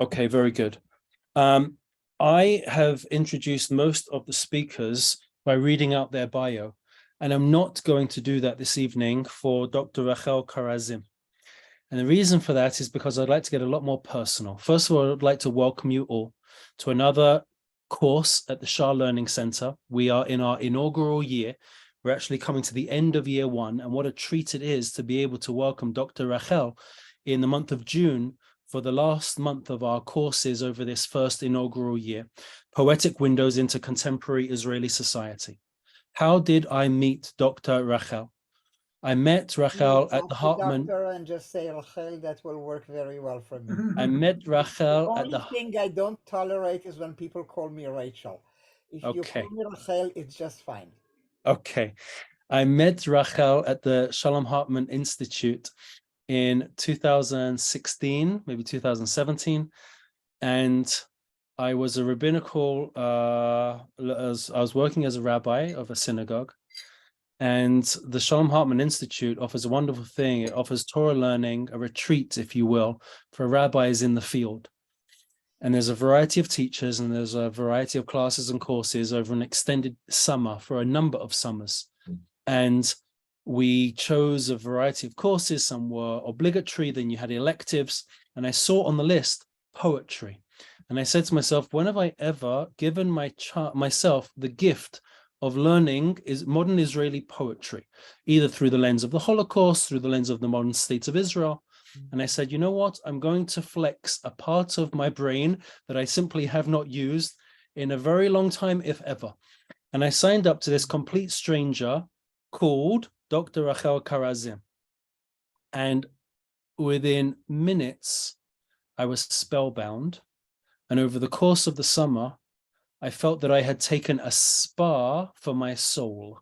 Okay, very good. Um, I have introduced most of the speakers by reading out their bio, and I'm not going to do that this evening for Dr. Rachel Korazim. And the reason for that is because I'd like to get a lot more personal. First of all, I'd like to welcome you all to another course at the Shah Learning Center. We are in our inaugural year. We're actually coming to the end of year one, and what a treat it is to be able to welcome Dr. Rachel in the month of June for the last month of our courses over this first inaugural year, Poetic Windows into Contemporary Israeli Society. How did I meet Dr. Rachel? I met Rachel at the Hartman. Doctor, and just say Rachel. That will work very well for me. I met The Rachel at only the. thing I don't tolerate is when people call me Rachel. If you call Okay, me Rachel, it's just fine. okay. I met Rachel at the Shalom Hartman Institute in 2016, maybe 2017, and I was a rabbinical. As I was working as a rabbi of a synagogue, and the Shalom Hartman Institute offers a wonderful thing. It offers Torah learning, a retreat, if you will, for rabbis in the field. And there's a variety of teachers and there's a variety of classes and courses over an extended summer for a number of summers. And we chose a variety of courses. Some were obligatory, then you had electives. And I saw on the list poetry. And I said to myself, when have I ever given myself the gift of learning is modern Israeli poetry, either through the lens of the Holocaust, through the lens of the modern state of Israel? And I said, you know what? I'm going to flex a part of my brain that I simply have not used in a very long time, if ever. And I signed up to this complete stranger called Dr. Rachel Korazim. And within minutes, I was spellbound. And over the course of the summer, I felt that I had taken a spa for my soul.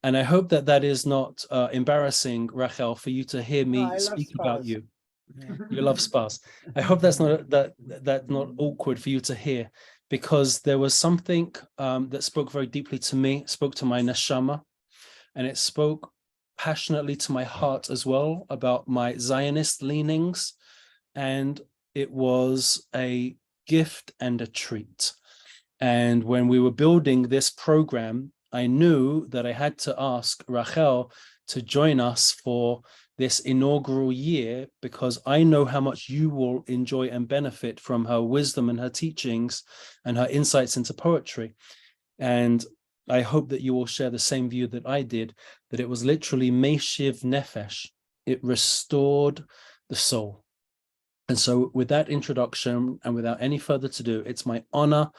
And I hope that that is not embarrassing, Rachel, for you to hear No, me I love speak about spas. you. Yeah. You love spas. I hope that's not awkward for you to hear, because there was something that spoke very deeply to me, spoke to my neshama, and it spoke passionately to my heart as well about my Zionist leanings. And it was a gift and a treat. And when we were building this program, I knew that I had to ask Rachel to join us for this inaugural year, because I know how much you will enjoy and benefit from her wisdom and her teachings and her insights into poetry. And I hope that you will share the same view that I did, that it was literally Meshiv Nefesh. It restored the soul. And so with that introduction and without any further to do, it's my honor,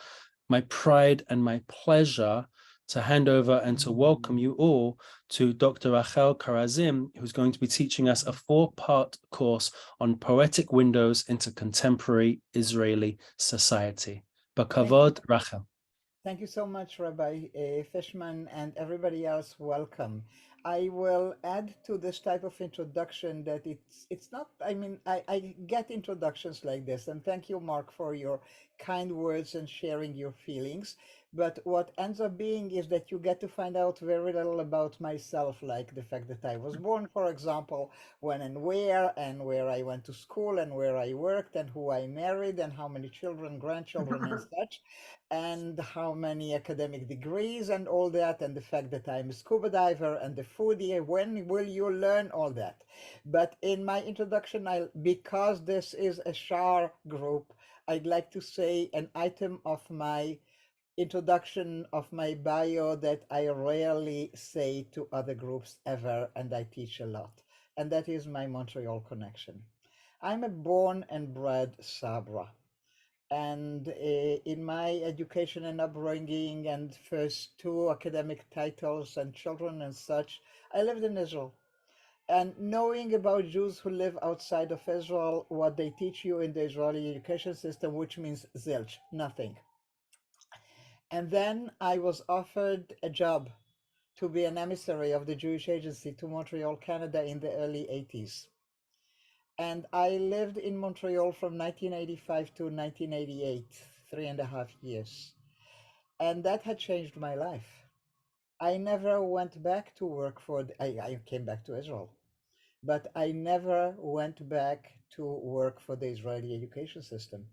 my pride, and my pleasure to hand over and to welcome you all to Dr. Rachel Korazim, who's going to be teaching us a 4-part course on poetic windows into contemporary Israeli society. Bakavod, Rachel. Thank you so much, Rabbi Fishman, and everybody else. Welcome. I will add to this type of introduction that it's not. I mean, I get introductions like this, and thank you, Mark, for your kind words and sharing your feelings. But what ends up being is that you get to find out very little about myself, like the fact that I was born, for example, when and where I went to school, and where I worked, and who I married, and how many children, grandchildren, and such, and how many academic degrees and all that, and the fact that I'm a scuba diver and a foodie. When will you learn all that? But in my introduction, because this is a SHAR group, I'd like to say an item of my introduction of my bio that I rarely say to other groups ever, and I teach a lot, and that is my Montreal connection. I'm a born and bred Sabra, and in my education and upbringing and first 2 academic titles and children and such, I lived in Israel. And knowing about Jews who live outside of Israel, what they teach you in the Israeli education system, which means zilch, nothing. And then I was offered a job to be an emissary of the Jewish Agency to Montreal, Canada in the early 80s. And I lived in Montreal from 1985 to 1988, 3.5 years. And that had changed my life. I never went back to work I came back to Israel. but I never went back to work for the Israeli education system.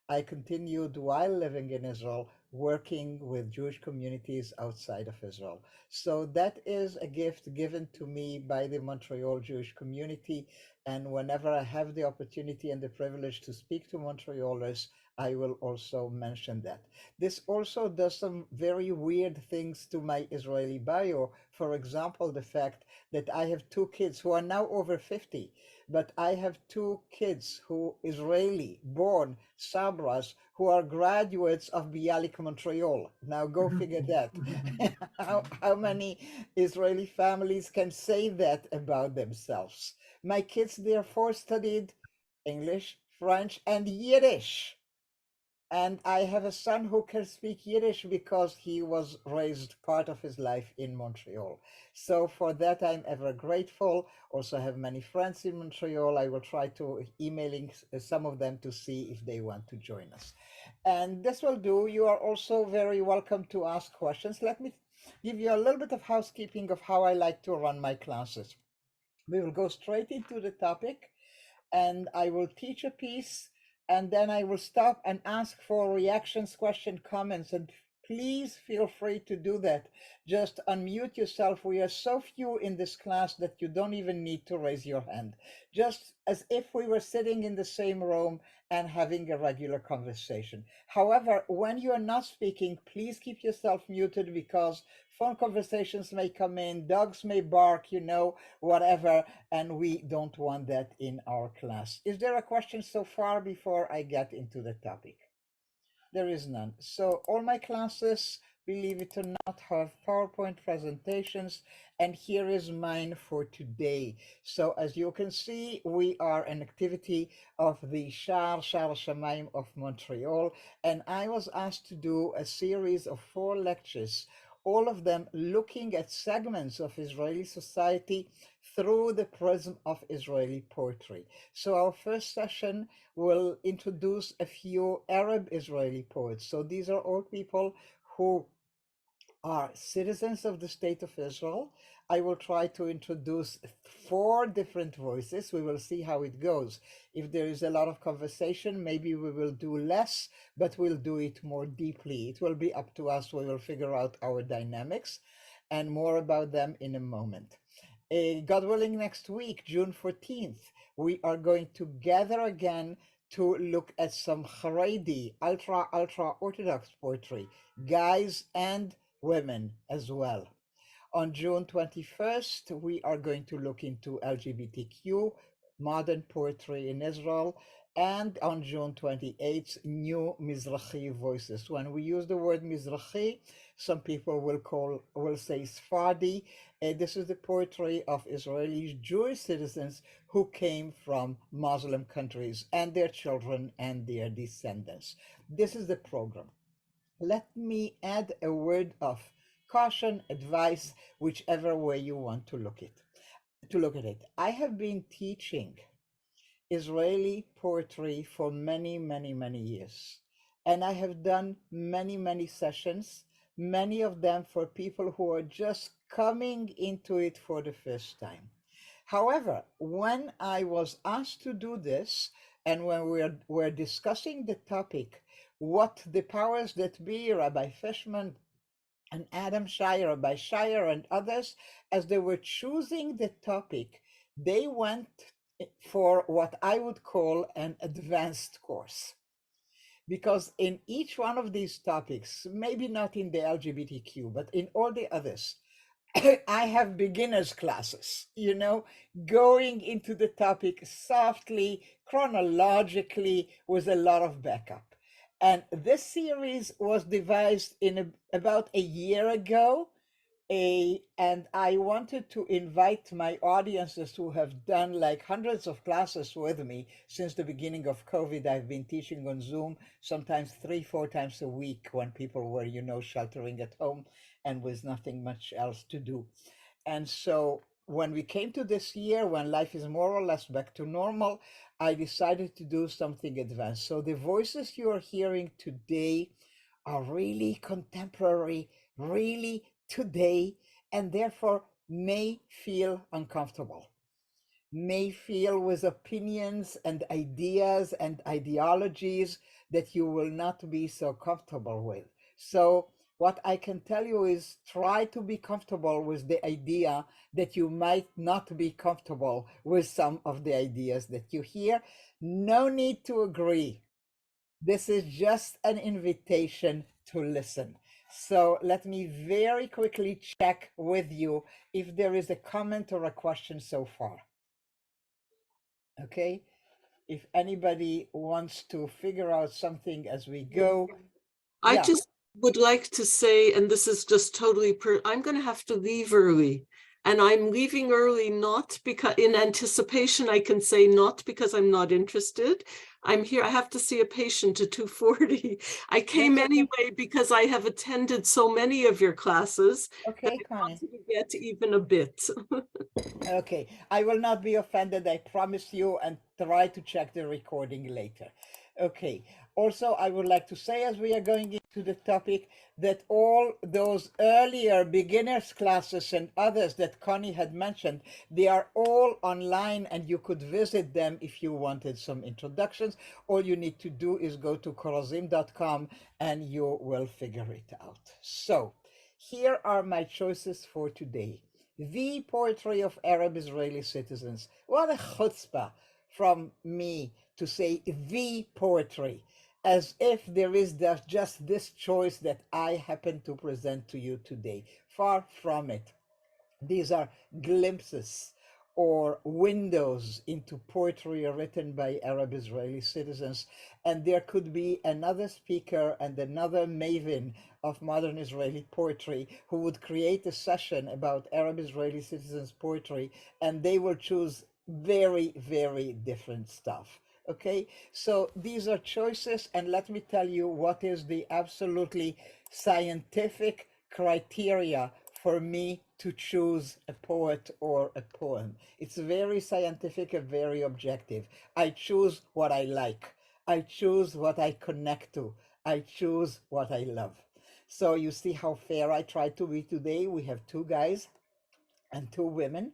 I continued while living in Israel, working with Jewish communities outside of Israel. So that is a gift given to me by the Montreal Jewish community. And whenever I have the opportunity and the privilege to speak to Montrealers, I will also mention that. This also does some very weird things to my Israeli bio. For example, the fact that I have two kids who are now over 50, but I have two kids who Israeli born Sabras who are graduates of Bialik Montreal. Now go figure that. How many Israeli families can say that about themselves? My kids therefore studied English, French, and Yiddish, and I have a son who can speak Yiddish because he was raised part of his life in Montreal. So for that, I'm ever grateful. Also have many friends in Montreal. I will try to emailing some of them to see if they want to join us. And this will do. You are also very welcome to ask questions. Let me give you a little bit of housekeeping of how I like to run my classes. We will go straight into the topic, and I will teach a piece, and then I will stop and ask for reactions, question, comments, and please feel free to do that. Just unmute yourself. We are so few in this class that you don't even need to raise your hand. Just as if we were sitting in the same room and having a regular conversation. However, when you are not speaking, please keep yourself muted because phone conversations may come in, dogs may bark, whatever, and we don't want that in our class. Is there a question so far before I get into the topic? There is none. So all my classes, believe it or not, have PowerPoint presentations, and here is mine for today. So as you can see, we are an activity of the Shar Shamayim of Montreal, and I was asked to do a series of 4 lectures, all of them looking at segments of Israeli society through the prism of Israeli poetry. So our first session will introduce a few Arab Israeli poets. So these are all people who are citizens of the State of Israel. I will try to introduce 4 different voices. We will see how it goes. If there is a lot of conversation, maybe we will do less, but we'll do it more deeply. It will be up to us. We will figure out our dynamics, and more about them in a moment. God willing, next week, June 14th, we are going to gather again to look at some Haredi, ultra Orthodox poetry, guys and women as well. On June 21st, we are going to look into LGBTQ, modern poetry in Israel, and on June 28th, new Mizrachi voices. When we use the word Mizrachi, some people will say Sephardi. This is the poetry of Israeli Jewish citizens who came from Muslim countries and their children and their descendants. This is the program. Let me add a word of caution, advice, whichever way you want to look at it. I have been teaching Israeli poetry for many, many, many years. And I have done many, many sessions, many of them for people who are just coming into it for the first time. However, when I was asked to do this, and when we're discussing the topic, what the powers that be, Rabbi Fishman and Adam Shire, Rabbi Shire, and others, as they were choosing the topic, they went for what I would call an advanced course. Because in each one of these topics, maybe not in the LGBTQ, but in all the others, I have beginners classes, going into the topic softly, chronologically, with a lot of backup. And this series was devised about a year ago, and I wanted to invite my audiences who have done like hundreds of classes with me since the beginning of COVID. I've been teaching on Zoom, sometimes 3, 4 times a week when people were, sheltering at home and with nothing much else to do. And so when we came to this year, when life is more or less back to normal, I decided to do something advanced. So the voices you are hearing today are really contemporary, really today, and therefore may feel uncomfortable. may feel with opinions and ideas and ideologies that you will not be so comfortable with. So, what I can tell you is try to be comfortable with the idea that you might not be comfortable with some of the ideas that you hear. No need to agree. This is just an invitation to listen. So let me very quickly check with you if there is a comment or a question so far. Okay? If anybody wants to figure out something as we go. I Yeah. just would like to say, and this is just totally I'm going to have to leave early. And I'm leaving early not because in anticipation, I can say not because I'm not interested. I'm here, I have to see a patient at 2:40. I came That's okay. anyway because I have attended so many of your classes that Okay, I Connie. wanted to get even a bit. Okay, I will not be offended, I promise you, and try to check the recording later. Okay, also, I would like to say as we are going into the topic that all those earlier beginners classes and others that Connie had mentioned, they are all online and you could visit them if you wanted some introductions. All you need to do is go to korazim.com and you will figure it out. So, here are my choices for today. The poetry of Arab Israeli citizens. What a chutzpah from me to say the poetry, as if there is just this choice that I happen to present to you today. Far from it. These are glimpses or windows into poetry written by Arab Israeli citizens. And there could be another speaker and another maven of modern Israeli poetry who would create a session about Arab Israeli citizens' poetry, and they will choose very, very different stuff. Okay, so these are choices, and let me tell you what is the absolutely scientific criteria for me to choose a poet or a poem. It's very scientific and very objective. I choose what I like. I choose what I connect to. I choose what I love. So you see how fair I try to be today. We have two guys and two women.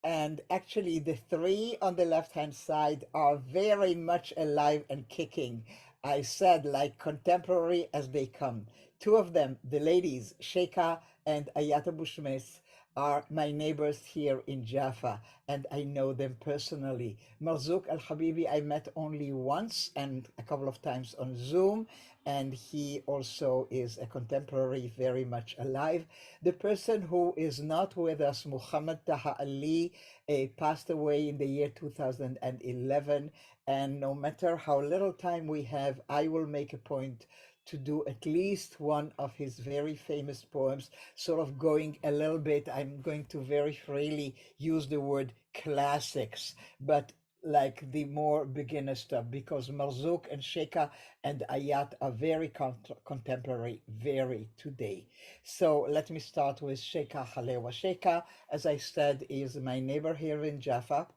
And actually, the three on the left hand side are very much alive and kicking. I said, like contemporary as they come. Two of them, the ladies, Sheikha and Ayata Bushmes, are my neighbors here in Jaffa, and I know them personally. Marzouk Al Habibi, I met only once and a couple of times on Zoom, and he also is a contemporary, very much alive. The person who is not with us, Muhammad Taha Ali, passed away in the year 2011. And no matter how little time we have, I will make a point to do at least one of his very famous poems, sort of going a little bit. I'm going to very freely use the word classics, but like the more beginner stuff, because Marzouk and Sheikha and Ayat are very contemporary, very today. So let me start with Sheikha Halewa. Sheikha, as I said, is my neighbor here in Jaffa,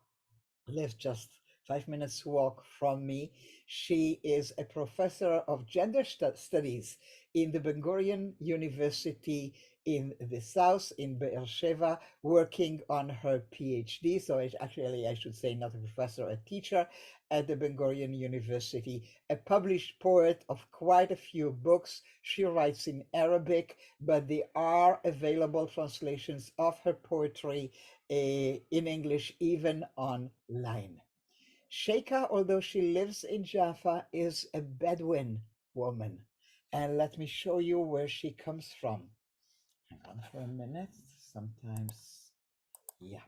lives just 5 minutes walk from me. She is a professor of gender studies in the Ben Gurion University in the south, in Be'er Sheva, working on her PhD. So actually, I should say not a professor, a teacher at the Ben Gurion University, a published poet of quite a few books. She writes in Arabic, but there are available translations of her poetry in English, even online. Sheikha, although she lives in Jaffa, is a Bedouin woman. And let me show you where she comes from. Hang on for a minute. Sometimes, yeah.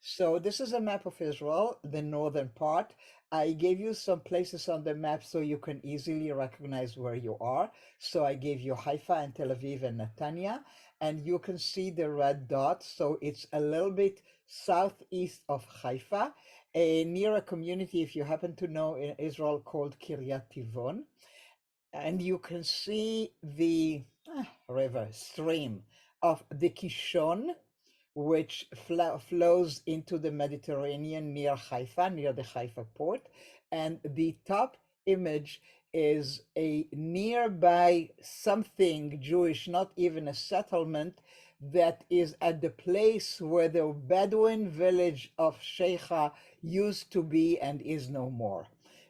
So this is a map of Israel, the northern part. I gave you some places on the map so you can easily recognize where you are. So I gave you Haifa and Tel Aviv and Netanya, and you can see the red dot. So it's a little bit southeast of Haifa, near a community, if you happen to know, in Israel called Kiryat Tivon. And you can see the river stream of the Kishon, which flows into the Mediterranean near Haifa, near the Haifa port. And the top image is a nearby something Jewish, not even a settlement, that is at the place where the Bedouin village of Sheikha used to be and is no more,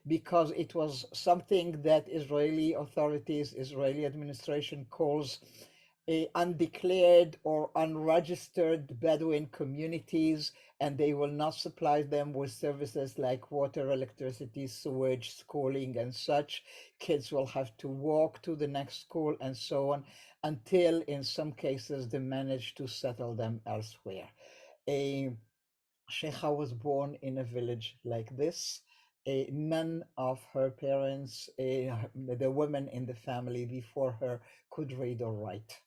because it was something that Israeli authorities, Israeli administration calls undeclared or unregistered Bedouin communities, and they will not supply them with services like water, electricity, sewage, schooling, and such. Kids will have to walk to the next school and so on, until in some cases they manage to settle them elsewhere. A Sheikha was born in a village like this. None of her parents, the women in the family before her, could read or write.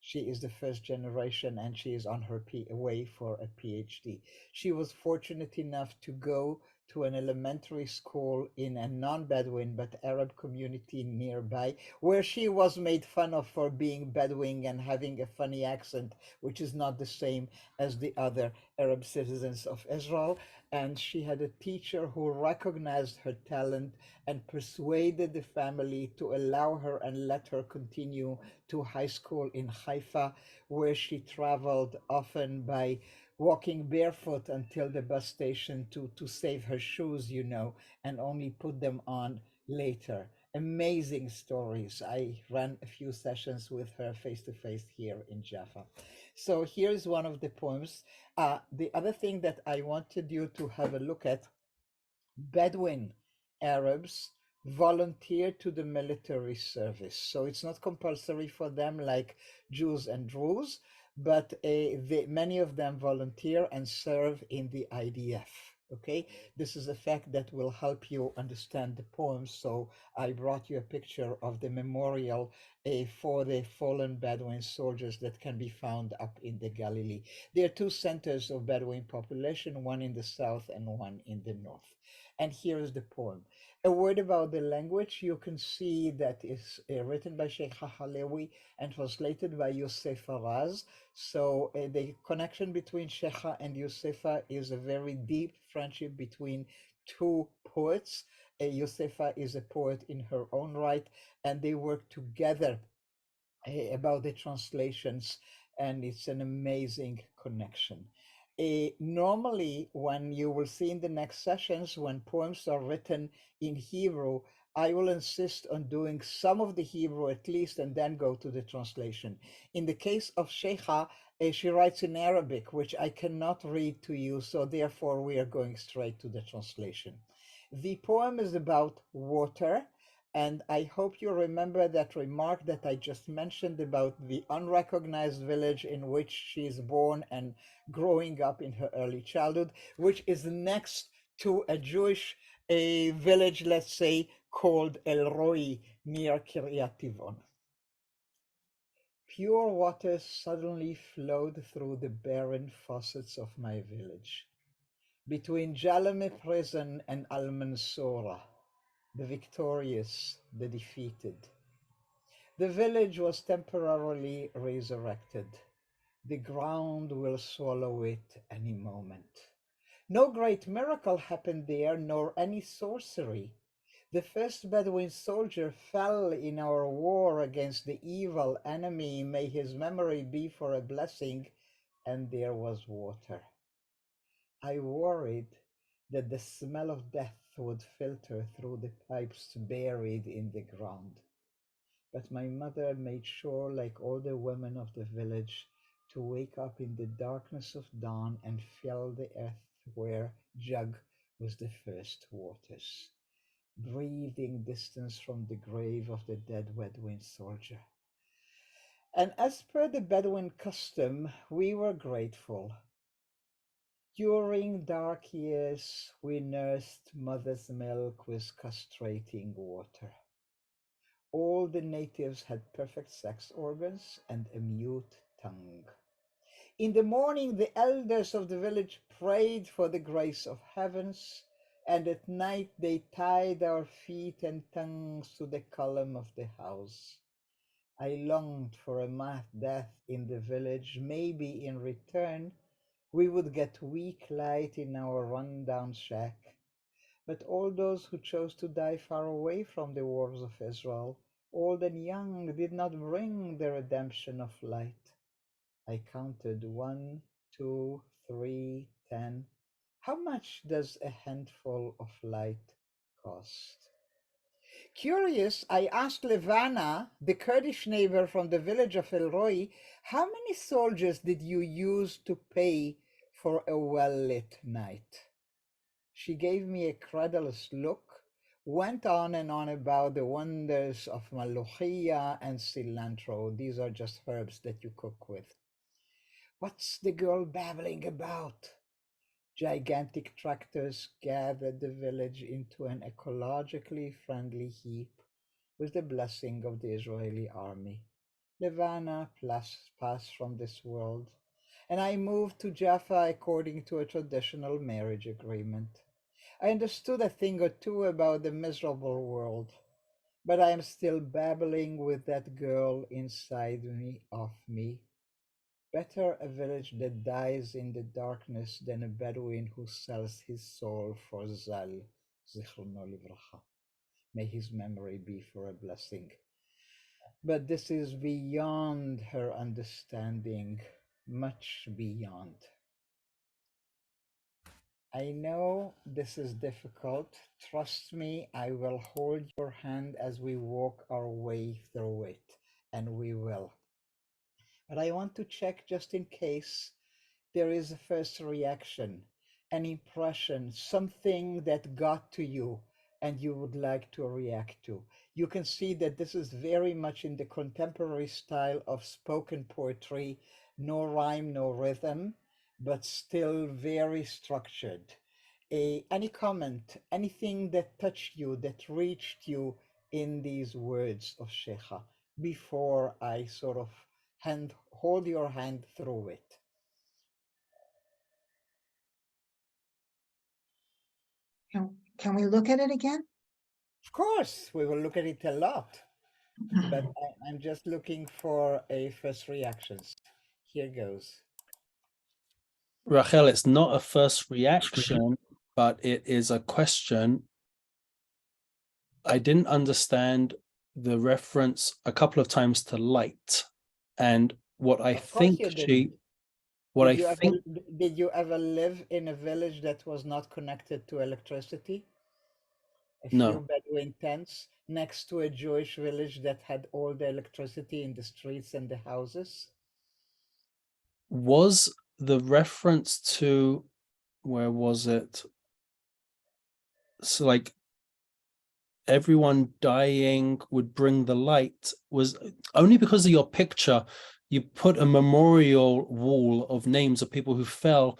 She is the first generation and she is on her way for a PhD. She was fortunate enough to go to an elementary school in a non-Bedouin but Arab community nearby, where she was made fun of for being Bedouin and having a funny accent, which is not the same as the other Arab citizens of Israel. And she had a teacher who recognized her talent and persuaded the family to allow her and let her continue to high school in Haifa, where she traveled often by walking barefoot until the bus station to save her shoes, and only put them on later. Amazing stories. I ran a few sessions with her face to face here in Jaffa. So here's one of the poems. The other thing that I wanted you to have a look at: Bedouin Arabs volunteer to the military service. So it's not compulsory for them like Jews and Druze, but many of them volunteer and serve in the IDF. Okay, this is a fact that will help you understand the poem. So I brought you a picture of the memorial for the fallen Bedouin soldiers that can be found up in the Galilee. There are two centers of Bedouin population, one in the south and one in the north. And here is the poem. A word about the language. You can see that is written by Sheikh Halewi and translated by Yosef Faraz. So the connection between Sheikha and Yosefa is a very deep friendship between two poets. Yosefa is a poet in her own right, and they work together about the translations, and it's an amazing connection. Normally, when you will see in the next sessions, when poems are written in Hebrew, I will insist on doing some of the Hebrew at least and then go to the translation. In the case of Sheikha, she writes in Arabic, which I cannot read to you, so therefore we are going straight to the translation. The poem is about water, and I hope you remember that remark that I just mentioned about the unrecognized village in which she is born and growing up in her early childhood, which is next to a Jewish village, let's say, called El Roi near Kiryat Tivon. Pure water suddenly flowed through the barren faucets of my village, between Jalame prison and Al Mansoura, the victorious, the defeated. The village was temporarily resurrected. The ground will swallow it any moment. No great miracle happened there, nor any sorcery. The first Bedouin soldier fell in our war against the evil enemy, may his memory be for a blessing, and there was water. I worried that the smell of death would filter through the pipes buried in the ground. But my mother made sure, like all the women of the village, to wake up in the darkness of dawn and fill the earth where jug was the first waters, breathing distance from the grave of the dead Bedouin soldier. And as per the Bedouin custom, we were grateful. During dark years, we nursed mother's milk with castrating water. All the natives had perfect sex organs and a mute tongue. In the morning, the elders of the village prayed for the grace of heavens, and at night they tied our feet and tongues to the column of the house. I longed for a mass death in the village. Maybe in return we would get weak light in our run-down shack. But all those who chose to die far away from the wars of Israel, old and young, did not bring the redemption of light. I counted 1, 2, 3, 10. How much does a handful of light cost? Curious, I asked Levana, the Kurdish neighbor from the village of El Roi, how many soldiers did you use to pay for a well-lit night? She gave me a credulous look, went on and on about the wonders of malochia and cilantro. These are just herbs that you cook with. What's the girl babbling about? Gigantic tractors gathered the village into an ecologically friendly heap with the blessing of the Israeli army. Levana passed from this world, and I moved to Jaffa according to a traditional marriage agreement. I understood a thing or two about the miserable world, but I am still babbling with that girl inside me, of me. Better a village that dies in the darkness than a Bedouin who sells his soul for Zal, Zichrono Livracha. May his memory be for a blessing. But this is beyond her understanding, much beyond. I know this is difficult. Trust me, I will hold your hand as we walk our way through it, and we will. But I want to check just in case there is a first reaction, an impression, something that got to you and you would like to react to. You can see that this is very much in the contemporary style of spoken poetry, no rhyme, no rhythm, but still very structured. Any comment, anything that touched you, that reached you in these words of Sheikha before I sort of hold your hand through it? Can we look at it again? Of course, we will look at it a lot, but I'm just looking for a first reactions. Here goes. Rachel, it's not a first reaction, but it is a question. I didn't understand the reference a couple of times to light, and what I Of course think you didn't. what I Did you ever think, did you ever live in a village that was not connected to electricity? A few no, Bedouin tents next to a Jewish village that had all the electricity in the streets and the houses? was the reference to, where was it? So like everyone dying would bring the light, was only because of your picture. You put a memorial wall of names of people who fell.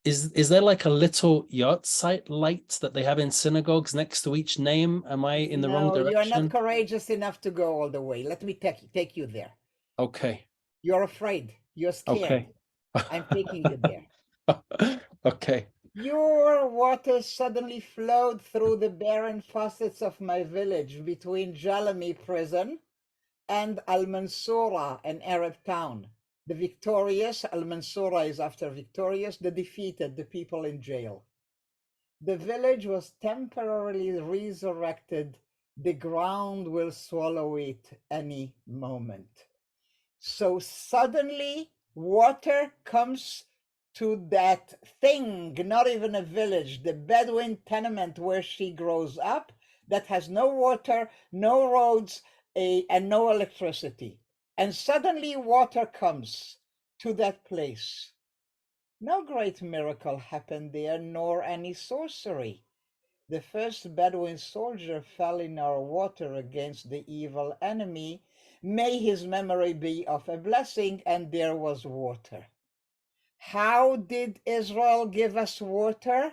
Is there like a little yahrzeit light that they have in synagogues next to each name? Am I in the wrong No, you are not direction? courageous enough to go all the way. Let me take you there. Okay. You're afraid. You're scared. Okay. I'm taking you there. Okay. Pure water suddenly flowed through the barren faucets of my village between Jalami prison and Al-Mansoura, an Arab town. The victorious, Al-Mansoura is after victorious, the defeated, the people in jail. The village was temporarily resurrected. The ground will swallow it any moment. So suddenly water comes to that thing, not even a village, the Bedouin tenement where she grows up, that has no water, no roads, and no electricity. And suddenly water comes to that place. No great miracle happened there, nor any sorcery. The first Bedouin soldier fell in our water against the evil enemy. May his memory be of a blessing, and there was water. How did Israel give us water?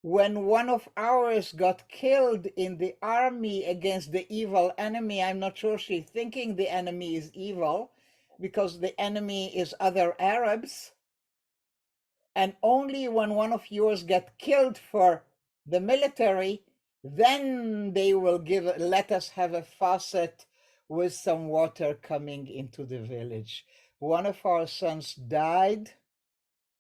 When one of ours got killed in the army against the evil enemy, I'm not sure she's thinking the enemy is evil, because the enemy is other Arabs. And only when one of yours get killed for the military, then they will let us have a faucet with some water coming into the village. One of our sons died.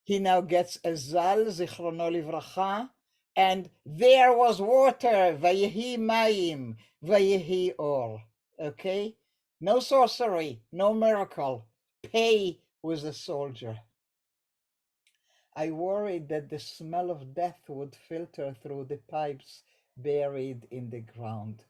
He now gets a zal, zichrono livracha, and there was water, vayehi mayim, vayehi or. Okay? No sorcery, no miracle. pay with a soldier. I worried that the smell of death would filter through the pipes buried in the ground.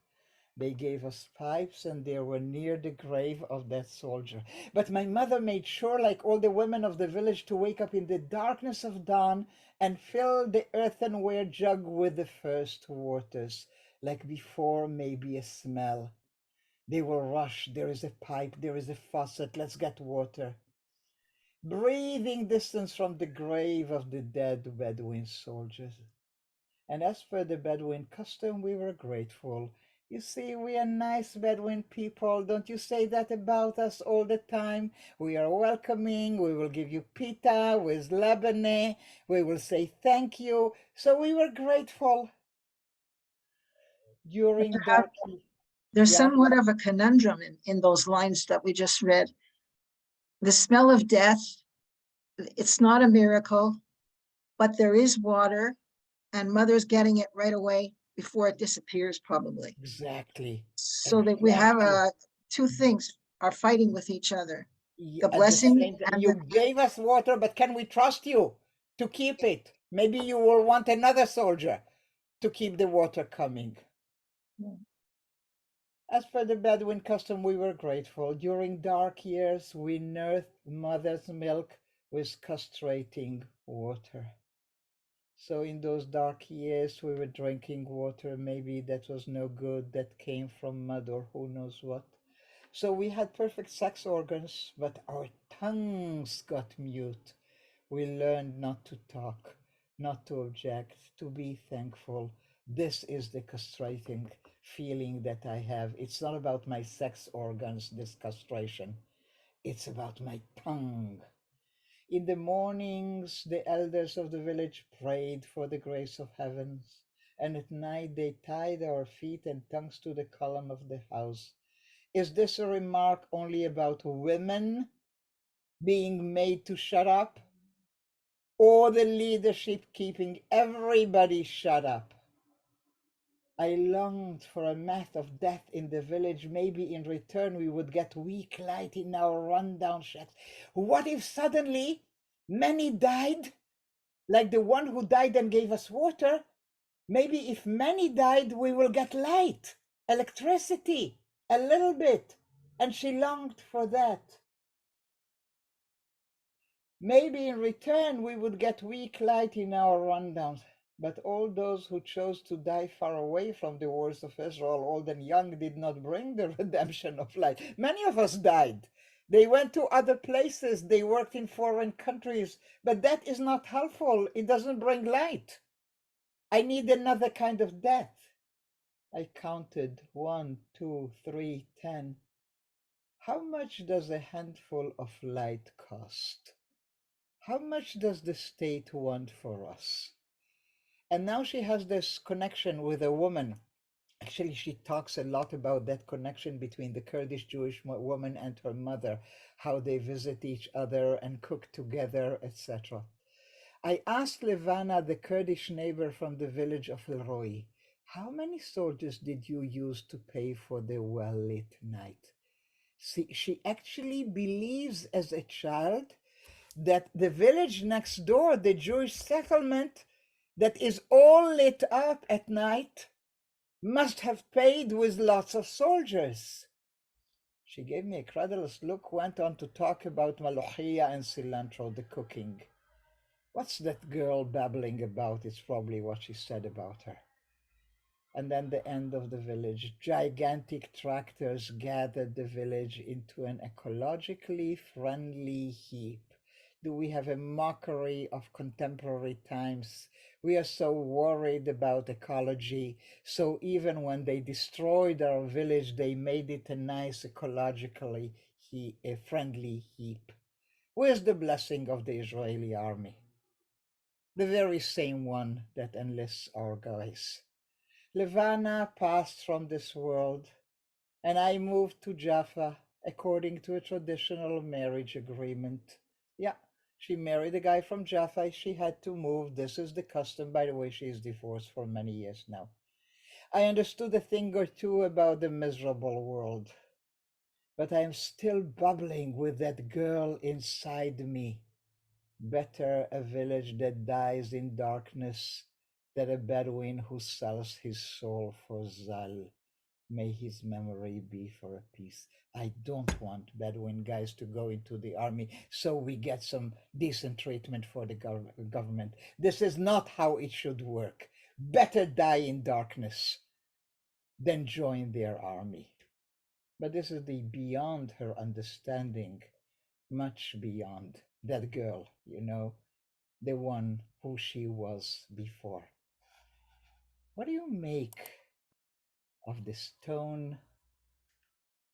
They gave us pipes and they were near the grave of that soldier. But my mother made sure, like all the women of the village, to wake up in the darkness of dawn and fill the earthenware jug with the first waters, like before maybe a smell. They will rush, there is a pipe, there is a faucet, let's get water. Breathing distance from the grave of the dead Bedouin soldiers. And as per the Bedouin custom, we were grateful. You see, we are nice Bedouin people. Don't you say that about us all the time? We are welcoming. We will give you pita with labane. We will say thank you. So we were grateful during dark. There's Yeah, somewhat of a conundrum in those lines that we just read. The smell of death, it's not a miracle, but there is water, and mother's getting it right away before it disappears, probably. exactly. So that we have two things are fighting with each other. The blessing and you gave us water, but can we trust you to keep it? Maybe you will want another soldier to keep the water coming. As per the Bedouin custom, we were grateful. During dark years, we nursed mother's milk with castrating water. So in those dark years, we were drinking water, maybe that was no good, that came from mud or who knows what. So we had perfect sex organs, but our tongues got mute. We learned not to talk, not to object, to be thankful. This is the castrating feeling that I have. It's not about my sex organs, this castration. It's about my tongue. In the mornings, the elders of the village prayed for the grace of heavens, and at night they tied our feet and tongues to the column of the house. Is this a remark only about women being made to shut up, or the leadership keeping everybody shut up? I longed for a math of death in the village. Maybe in return we would get weak light in our rundown shacks. What if suddenly many died, like the one who died and gave us water? Maybe if many died, we will get light, electricity, a little bit. And she longed for that. Maybe in return we would get weak light in our rundowns. But all those who chose to die far away from the wars of Israel, old and young, did not bring the redemption of light. Many of us died. They went to other places, they worked in foreign countries, but that is not helpful. It doesn't bring light. I need another kind of death. I counted 1, 2, 3, 10. How much does a handful of light cost? How much does the state want for us? And now she has this connection with a woman. Actually, she talks a lot about that connection between the Kurdish Jewish woman and her mother, how they visit each other and cook together, etc. I asked Levana, the Kurdish neighbor from the village of Elroi, how many soldiers did you use to pay for the well-lit night? See, she actually believes as a child that the village next door, the Jewish settlement that is all lit up at night, must have paid with lots of soldiers. She gave me a credulous look, went on to talk about malochia and cilantro, the cooking. What's that girl babbling about? It's probably what she said about her. And then the end of the village. Gigantic tractors gathered the village into an ecologically friendly heap. Do we have a mockery of contemporary times? We are so worried about ecology, so even when they destroyed our village, they made it a nice ecologically a friendly heap. Where's the blessing of the Israeli army? The very same one that enlists our guys. Levana passed from this world, and I moved to Jaffa according to a traditional marriage agreement. Yeah, she married a guy from Jaffa. She had to move. This is the custom. By the way, she is divorced for many years now. I understood a thing or two about the miserable world. but I'm still bubbling with that girl inside me. Better a village that dies in darkness than a Bedouin who sells his soul for Zal. May his memory be for a peace. I don't want Bedouin guys to go into the army so we get some decent treatment for the government. This is not how it should work. Better die in darkness than join their army. But this is the beyond her understanding, much beyond that girl, the one who she was before. What do you make of this tone,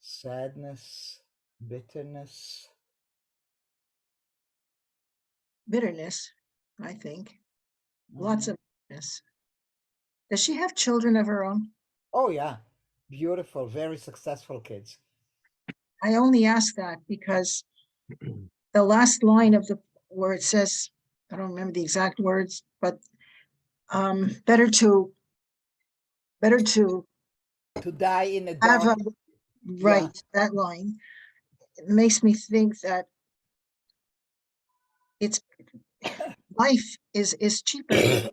sadness, bitterness? Bitterness, I think. Lots Mhm. of bitterness. Does she have children of her own? Oh, yeah. Beautiful, very successful kids. I only ask that because the last line of the where it says, I don't remember the exact words, but better to To die in a have dark, a yeah, right, that line. It makes me think that it's life is cheaper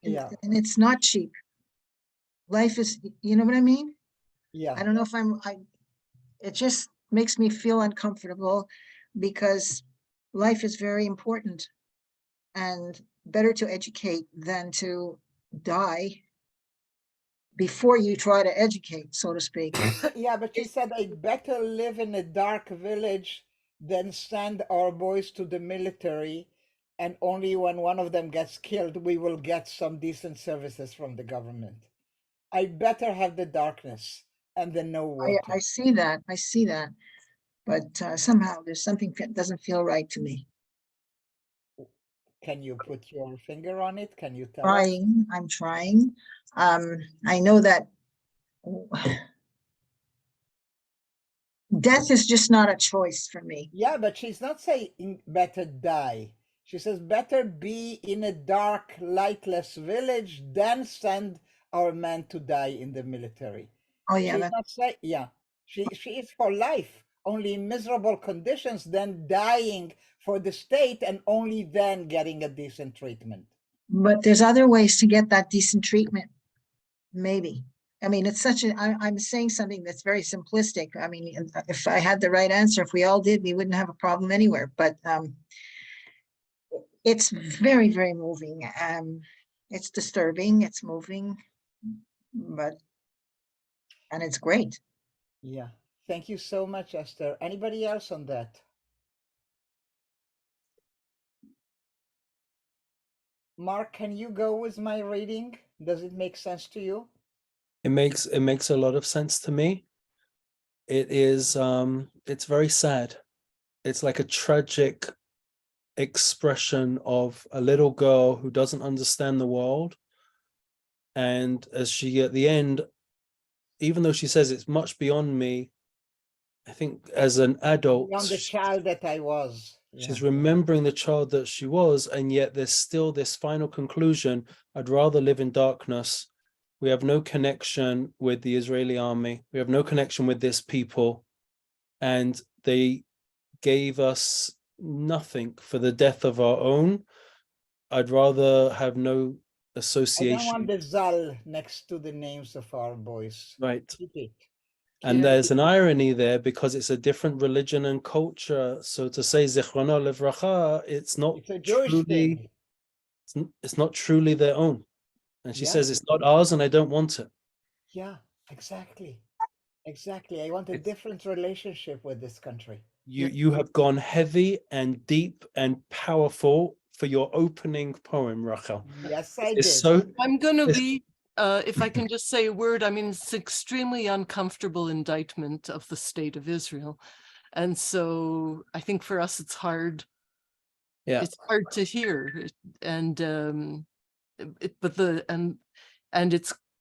yeah, and it's not cheap. Life is, you know what I mean? yeah, I don't know if it just makes me feel uncomfortable because life is very important and better to educate than to die before you try to educate, so to speak. yeah. But she said, I'd better live in a dark village than send our boys to the military. And only when one of them gets killed, we will get some decent services from the government. I better have the darkness and the no water. I see that. I see that. But somehow there's something that doesn't feel right to me. Can you put your finger on it? Can you tell us? I'm trying. I know that death is just not a choice for me. Yeah, but she's not saying better die. She says better be in a dark, lightless village than send our men to die in the military. Oh yeah, She's not saying, yeah, she is for life, only in miserable conditions, then dying for the state and only then getting a decent treatment. but there's other ways to get that decent treatment. Maybe. I mean, it's such a, I'm saying something that's very simplistic. I mean, if I had the right answer, if we all did, we wouldn't have a problem anywhere. But it's very, very moving. It's disturbing, it's moving, but, and it's great. Yeah. Thank you so much, Esther. Anybody else on that? Mark, can you go with my reading? Does it make sense to you? It makes a lot of sense to me. It is it's very sad. It's like a tragic expression of a little girl who doesn't understand the world. And as she at the end, even though she says it's much beyond me, I think as an adult, Beyond the child that I was. Yeah. she's remembering the child that she was, and yet there's still this final conclusion. I'd rather live in darkness. We have no connection with the Israeli army. We have no connection with this people. And they gave us nothing for the death of our own. I'd rather have no I don't association. want the Zal next to the names of our boys. Right. Keep it. And Yeah. there's an irony there because it's a different religion and culture. So to say Zichrono Livracha, it's not It's a Jewish truly, thing. it's not truly their own. And she Yeah. says it's not ours and I don't want it. Yeah, exactly. Exactly. I want a It's- different relationship with this country. You have gone heavy and deep and powerful for your opening poem, Rachel. Yes, I It's did. so I'm going to it's- read, if I can just say a word, I mean, it's extremely uncomfortable indictment of the state of Israel. And so I think for us, it's hard. yeah. It's hard to hear. And, but and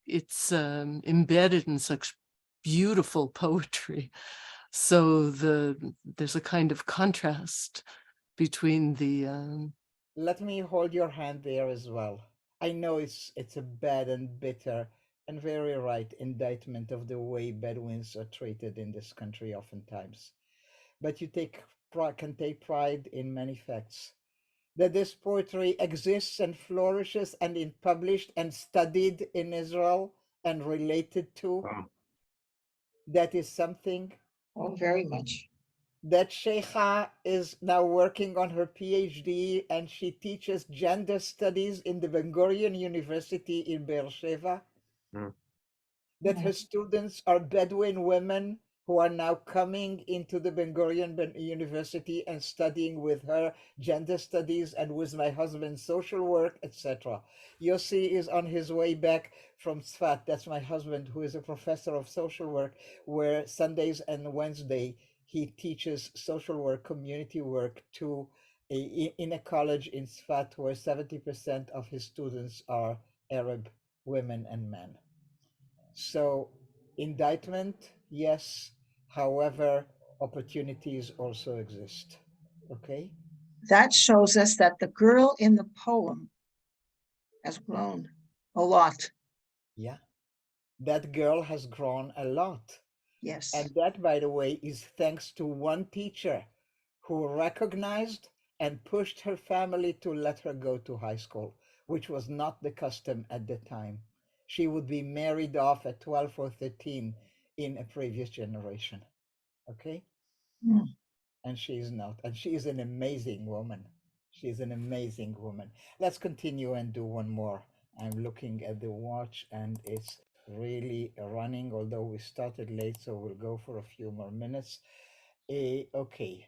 it's embedded in such beautiful poetry. So there's a kind of contrast between the, Let me hold your hand there as well. I know it's a bad and bitter and very right indictment of the way Bedouins are treated in this country oftentimes. But you can take pride in many facts. That this poetry exists and flourishes and is published and studied in Israel and related to, that is something. Oh, very much. That Sheikha is now working on her PhD and she teaches gender studies in the Ben Gurion University in Beersheba. That her students are Bedouin women who are now coming into the Ben Gurion University and studying with her gender studies and with my husband social work, etc. Yossi is on his way back from Tzfat. That's my husband, who is a professor of social work, where Sundays and Wednesday he teaches social work, community work to in a college in Tzfat where 70% of his students are Arab women and men. So, indictment, yes. However, opportunities also exist. Okay? That shows us that the girl in the poem has grown a lot. Yeah. That girl has grown a lot. Yes. And that, by the way, is thanks to one teacher who recognized and pushed her family to let her go to high school, which was not the custom at the time. She would be married off at 12 or 13 in a previous generation. Okay? Mm. And she is not. And she is an amazing woman. She is an amazing woman. Let's continue and do one more. I'm looking at the watch and it's really running, although we started late, so we'll go for a few more minutes. Okay.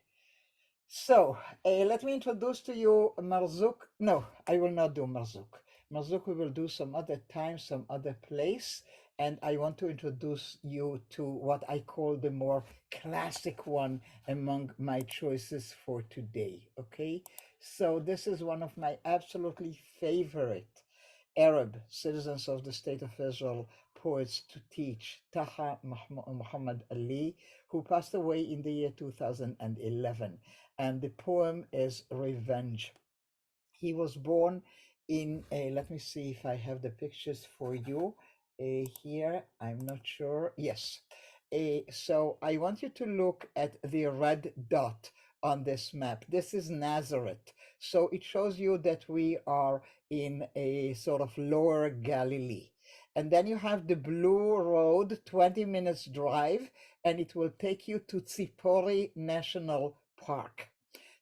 So let me introduce to you Marzouk. No, I will not do Marzouk. Marzouk we will do some other time, some other place. And I want to introduce you to what I call the more classic one among my choices for today. Okay, so this is one of my absolutely favorite Arab citizens of the State of Israel poets to teach, Taha Muhammad Ali, who passed away in the year 2011. And the poem is Revenge. He was born in a, let me see if I have the pictures for you here. I'm not sure. Yes. So I want you to look at the red dot on this map. This is Nazareth. So it shows you that we are in a sort of lower Galilee. And then you have the blue road, 20 minutes drive, and it will take you to Tzipori National Park.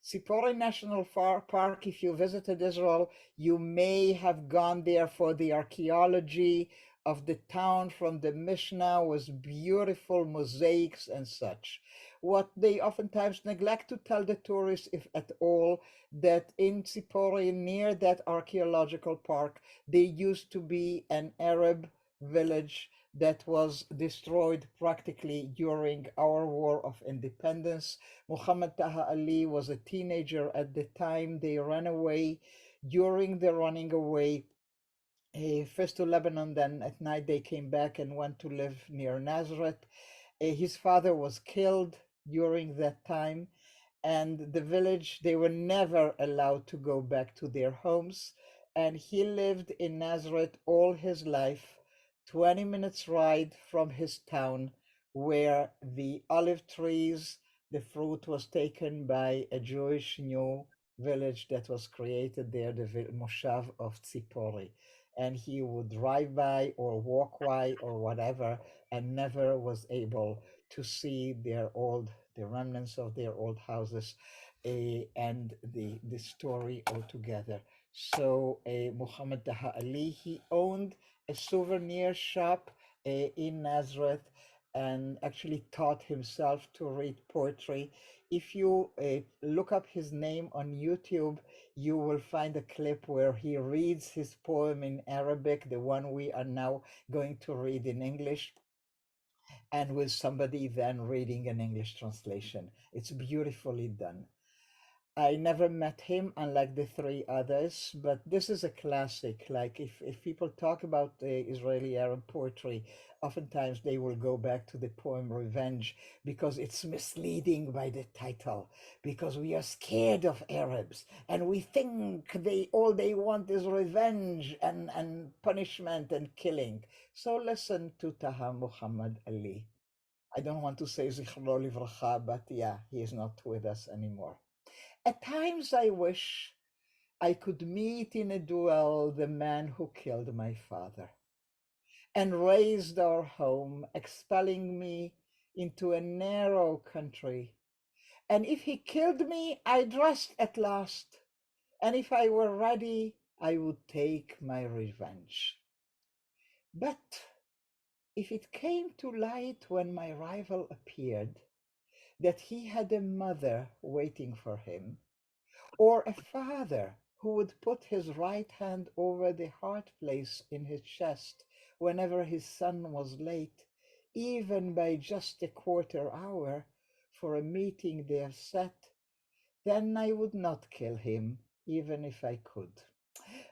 Tzipori National Park, if you visited Israel, you may have gone there for the archaeology of the town from the Mishnah with beautiful mosaics and such. What they oftentimes neglect to tell the tourists, if at all, that in Tzipori, near that archaeological park, there used to be an Arab village that was destroyed practically during our War of Independence. Muhammad Taha Ali was a teenager at the time. They ran away. During the running away, first to Lebanon, then at night they came back and went to live near Nazareth. His father was killed during that time, and the village, they were never allowed to go back to their homes. And he lived in Nazareth all his life, 20 minutes ride from his town, where the olive trees, the fruit was taken by a Jewish new village that was created there, the Moshav of Tzipori. And he would drive by or walk by or whatever, and never was able to see the remnants of their old houses, and the story altogether. So Muhammad Taha Ali, he owned a souvenir shop in Nazareth and actually taught himself to read poetry. If you look up his name on YouTube, you will find a clip where he reads his poem in Arabic, the one we are now going to read in English, and with somebody then reading an English translation. It's beautifully done. I never met him, unlike the three others, but this is a classic. Like if people talk about Israeli Arab poetry, oftentimes they will go back to the poem Revenge because it's misleading by the title, because we are scared of Arabs and we think all they want is revenge and punishment and killing. So listen to Taha Muhammad Ali. I don't want to say Zichro Livracha, but yeah, he is not with us anymore. At times I wish I could meet in a duel the man who killed my father and razed our home, expelling me into a narrow country. And if he killed me, I'd rest at last. And if I were ready, I would take my revenge. But if it came to light when my rival appeared that he had a mother waiting for him, or a father who would put his right hand over the heart place in his chest whenever his son was late, even by just a quarter hour for a meeting there set, then I would not kill him, even if I could.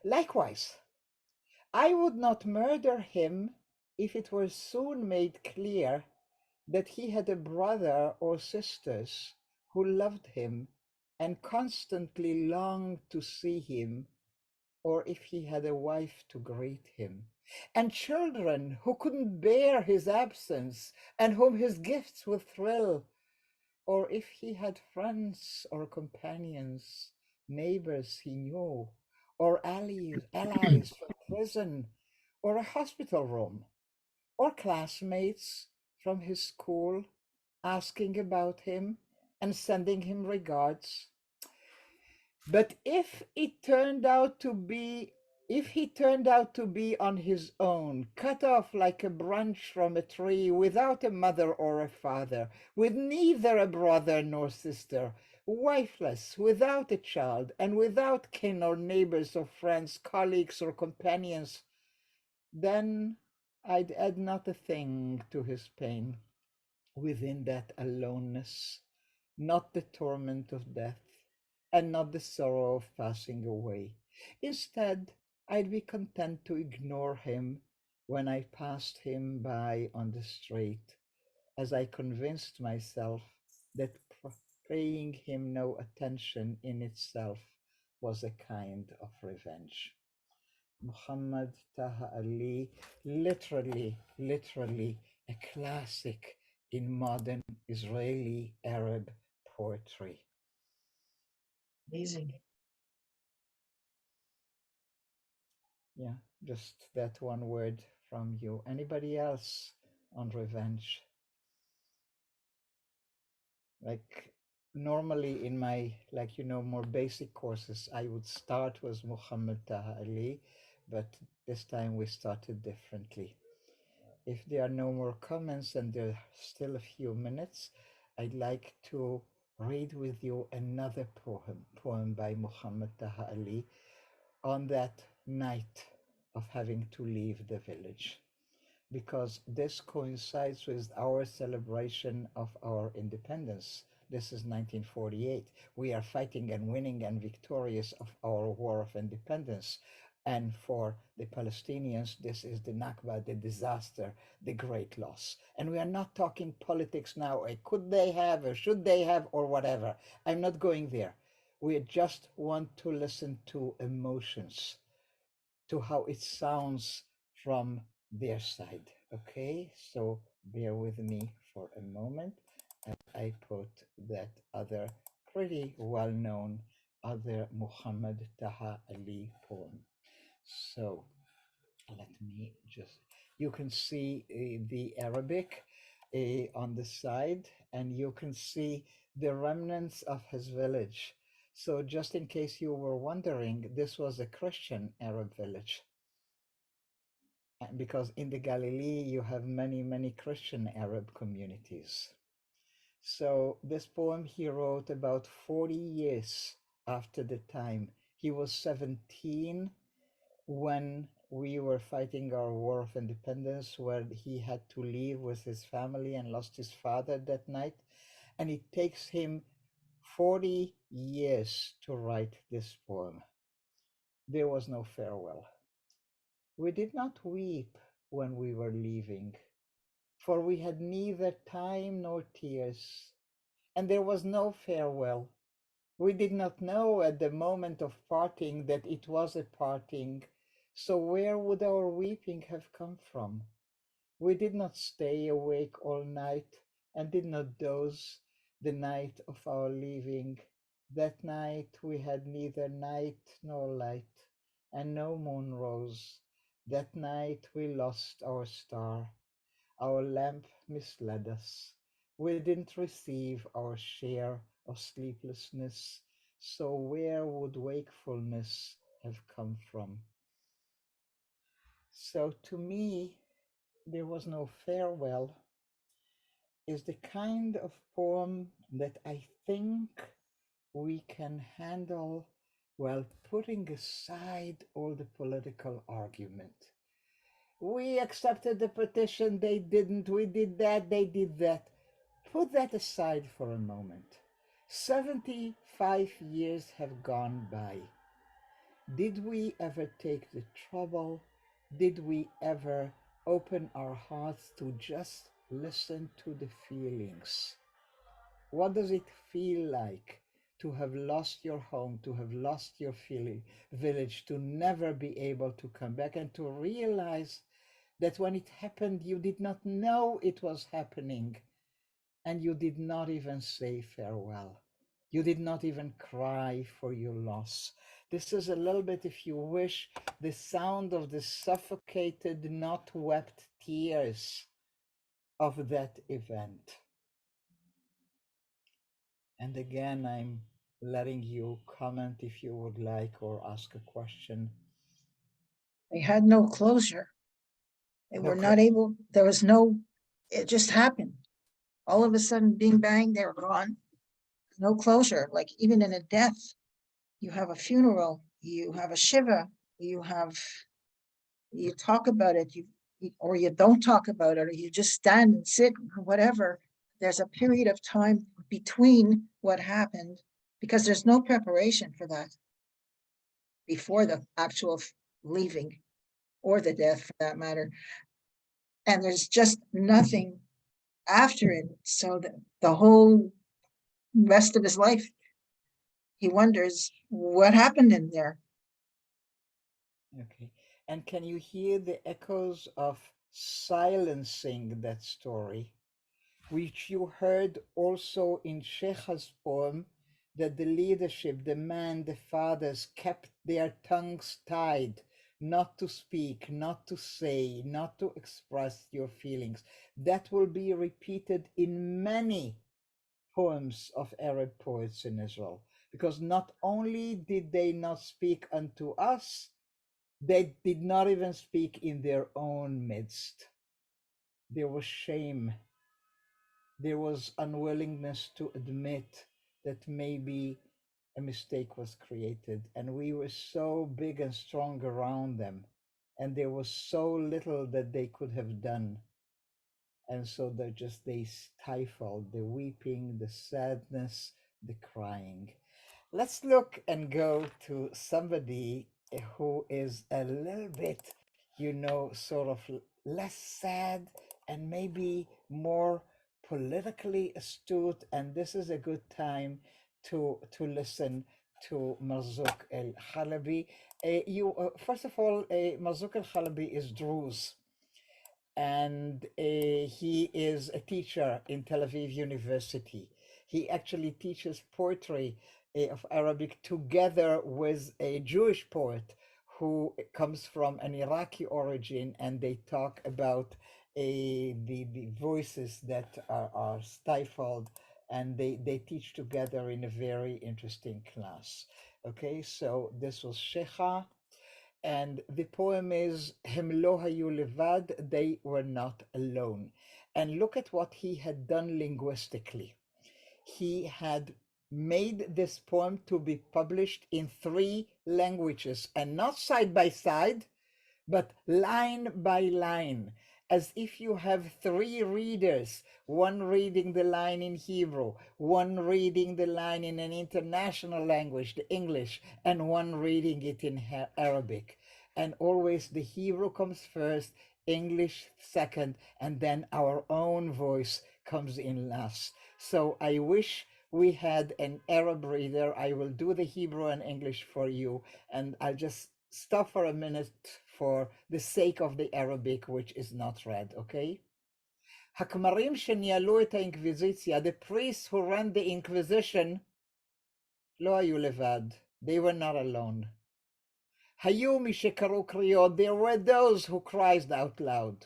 Likewise, I would not murder him if it were soon made clear that he had a brother or sisters who loved him and constantly longed to see him, or if he had a wife to greet him, and children who couldn't bear his absence and whom his gifts would thrill, or if he had friends or companions, neighbors he knew, or allies from prison or a hospital room, or classmates from his school asking about him and sending him regards. But if he turned out to be on his own, cut off like a branch from a tree, without a mother or a father, with neither a brother nor sister, wifeless, without a child, and without kin or neighbors or friends, colleagues or companions, then I'd add not a thing to his pain within that aloneness, not the torment of death, and not the sorrow of passing away. Instead, I'd be content to ignore him when I passed him by on the street, as I convinced myself that paying him no attention in itself was a kind of revenge. Muhammad Taha Ali, literally a classic in modern Israeli Arab poetry. Amazing. Yeah, just that one word from you. Anybody else on revenge? Like normally in my more basic courses, I would start with Muhammad Taha Ali, but this time we started differently. If there are no more comments and there are still a few minutes, I'd like to read with you another poem by Muhammad Taha Ali on that night of having to leave the village, because this coincides with our celebration of our independence. This is 1948. We are fighting and winning and victorious of our war of independence. And for the Palestinians, this is the Nakba, the disaster, the great loss. And we are not talking politics now. Could they have, or should they have, or whatever. I'm not going there. We just want to listen to emotions, to how it sounds from their side. Okay, so bear with me for a moment as I put that other pretty well-known other Muhammad Taha Ali poem. So let me just, you can see the Arabic on the side, and you can see the remnants of his village. So just in case you were wondering, this was a Christian Arab village, because in the Galilee you have many Christian Arab communities. So this poem he wrote about 40 years after the time. He was 17 when we were fighting our war of independence, where he had to leave with his family and lost his father that night. And it takes him 40 years to write this poem. There was no farewell. We did not weep when we were leaving, for we had neither time nor tears, and there was no farewell. We did not know at the moment of parting that it was a parting, so where would our weeping have come from? We did not stay awake all night and did not doze the night of our leaving. That night we had neither night nor light, and no moon rose. That night we lost our star. Our lamp misled us. We didn't receive our share of sleeplessness, so where would wakefulness have come from? So to me, there was no farewell is the kind of poem that I think we can handle while putting aside all the political argument. We accepted the petition, they didn't, we did that, they did that. Put that aside for a moment. 75 years have gone by. Did we ever take the trouble? Did we ever open our hearts to just listen to the feelings? What does it feel like to have lost your home, to have lost your village, to never be able to come back, and to realize that when it happened, you did not know it was happening, and you did not even say farewell. You did not even cry for your loss. This is a little bit, if you wish, the sound of the suffocated, not wept tears of that event. And again, I'm letting you comment if you would like or ask a question. They had no closure. They were not able, there was no, it just happened. All of a sudden, bing, bang, they were gone. No closure. Like even in a death, you have a funeral, you have a shiva, you talk about it, or you don't talk about it, or you just stand and sit or whatever. There's a period of time between what happened because there's no preparation for that before the actual leaving or the death for that matter. And there's just nothing after it. So that the whole rest of his life, he wonders what happened in there. Okay. And can you hear the echoes of silencing that story, which you heard also in Shecha's poem, that the leadership, the men, the fathers kept their tongues tied, not to speak, not to say, not to express your feelings. That will be repeated in many poems of Arab poets in Israel, because not only did they not speak unto us, they did not even speak in their own midst. There was shame. There was unwillingness to admit that maybe a mistake was created, and we were so big and strong around them, and there was so little that they could have done. And so they stifled the weeping, the sadness, the crying. Let's look and go to somebody who is a little bit, sort of less sad and maybe more politically astute. And this is a good time to listen to Marzouk El-Halabi. First of all, Marzouk El-Halabi is Druze, and he is a teacher in Tel Aviv University. He actually teaches poetry of Arabic together with a Jewish poet who comes from an Iraqi origin, and they talk about the voices that are stifled, and they teach together in a very interesting class. Okay, so this was Shecha. And the poem is Hem lo hayu levad, they were not alone. And look at what he had done linguistically. He had made this poem to be published in 3 languages, and not side by side, but line by line. as if you have three readers, one reading the line in Hebrew, one reading the line in an international language, the English, and one reading it in Arabic. And always the Hebrew comes first, English second, and then our own voice comes in last. So I wish we had an Arab reader. I will do the Hebrew and English for you, and I'll just stop for a minute for the sake of the Arabic, which is not read, okay? הכמרים שניהלו את האינקוויזיציה, the priests who ran the Inquisition, לא היו לבד. They were not alone. היו מי שקראו קריאות, there were those who cried out loud.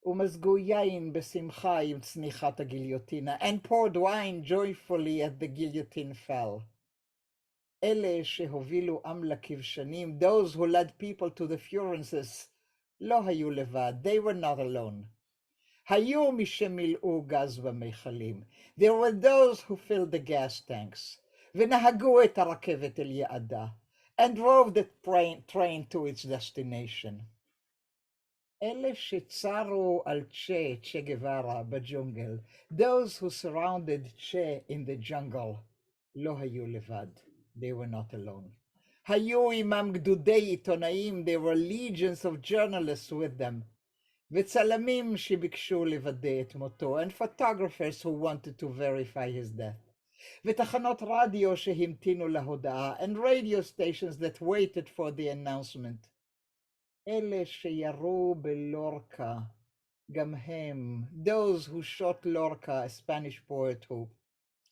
ומזגו יין בשמחה עם צניחת הגיליוטינה, and poured wine joyfully as the guillotine fell. אלה שהובילו עם לכבשנים, those who led people to the furnaces, לא היו לבד, they were not alone. היו מי שמילאו גז במכלים, there were those who filled the gas tanks, ונהגו את הרכבת אל יעדה, and drove the train to its destination. אלה שצרו על צ'ה גווארה בג'ונגל, those who surrounded Che in the jungle, לא היו לבד. They were not alone. היו עמם גדודי עיתונאים, there were legions of journalists with them. וצלמים שביקשו לוודא את מותו, and photographers who wanted to verify his death. ותחנות רדיו שהמתינו להודעה, and radio stations that waited for the announcement. אלה שירו בלורקה, גם הם, those who shot Lorca, a Spanish poet who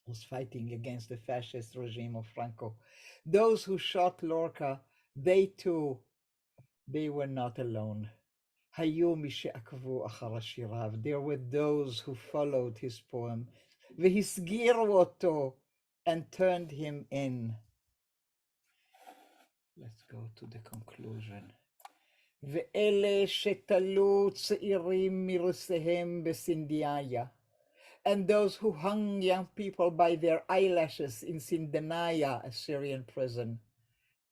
was fighting against the fascist regime of Franco. Those who shot Lorca, they too, they were not alone. היו מי שעקבו אחר השיריו, there were those who followed his poem, והסגירו אותו, and turned him in. Let's go to the conclusion. ואלה שתלו צעירים מרוסיהם בסינדיאיה, and those who hung young people by their eyelashes in Sindanaya, a Syrian prison,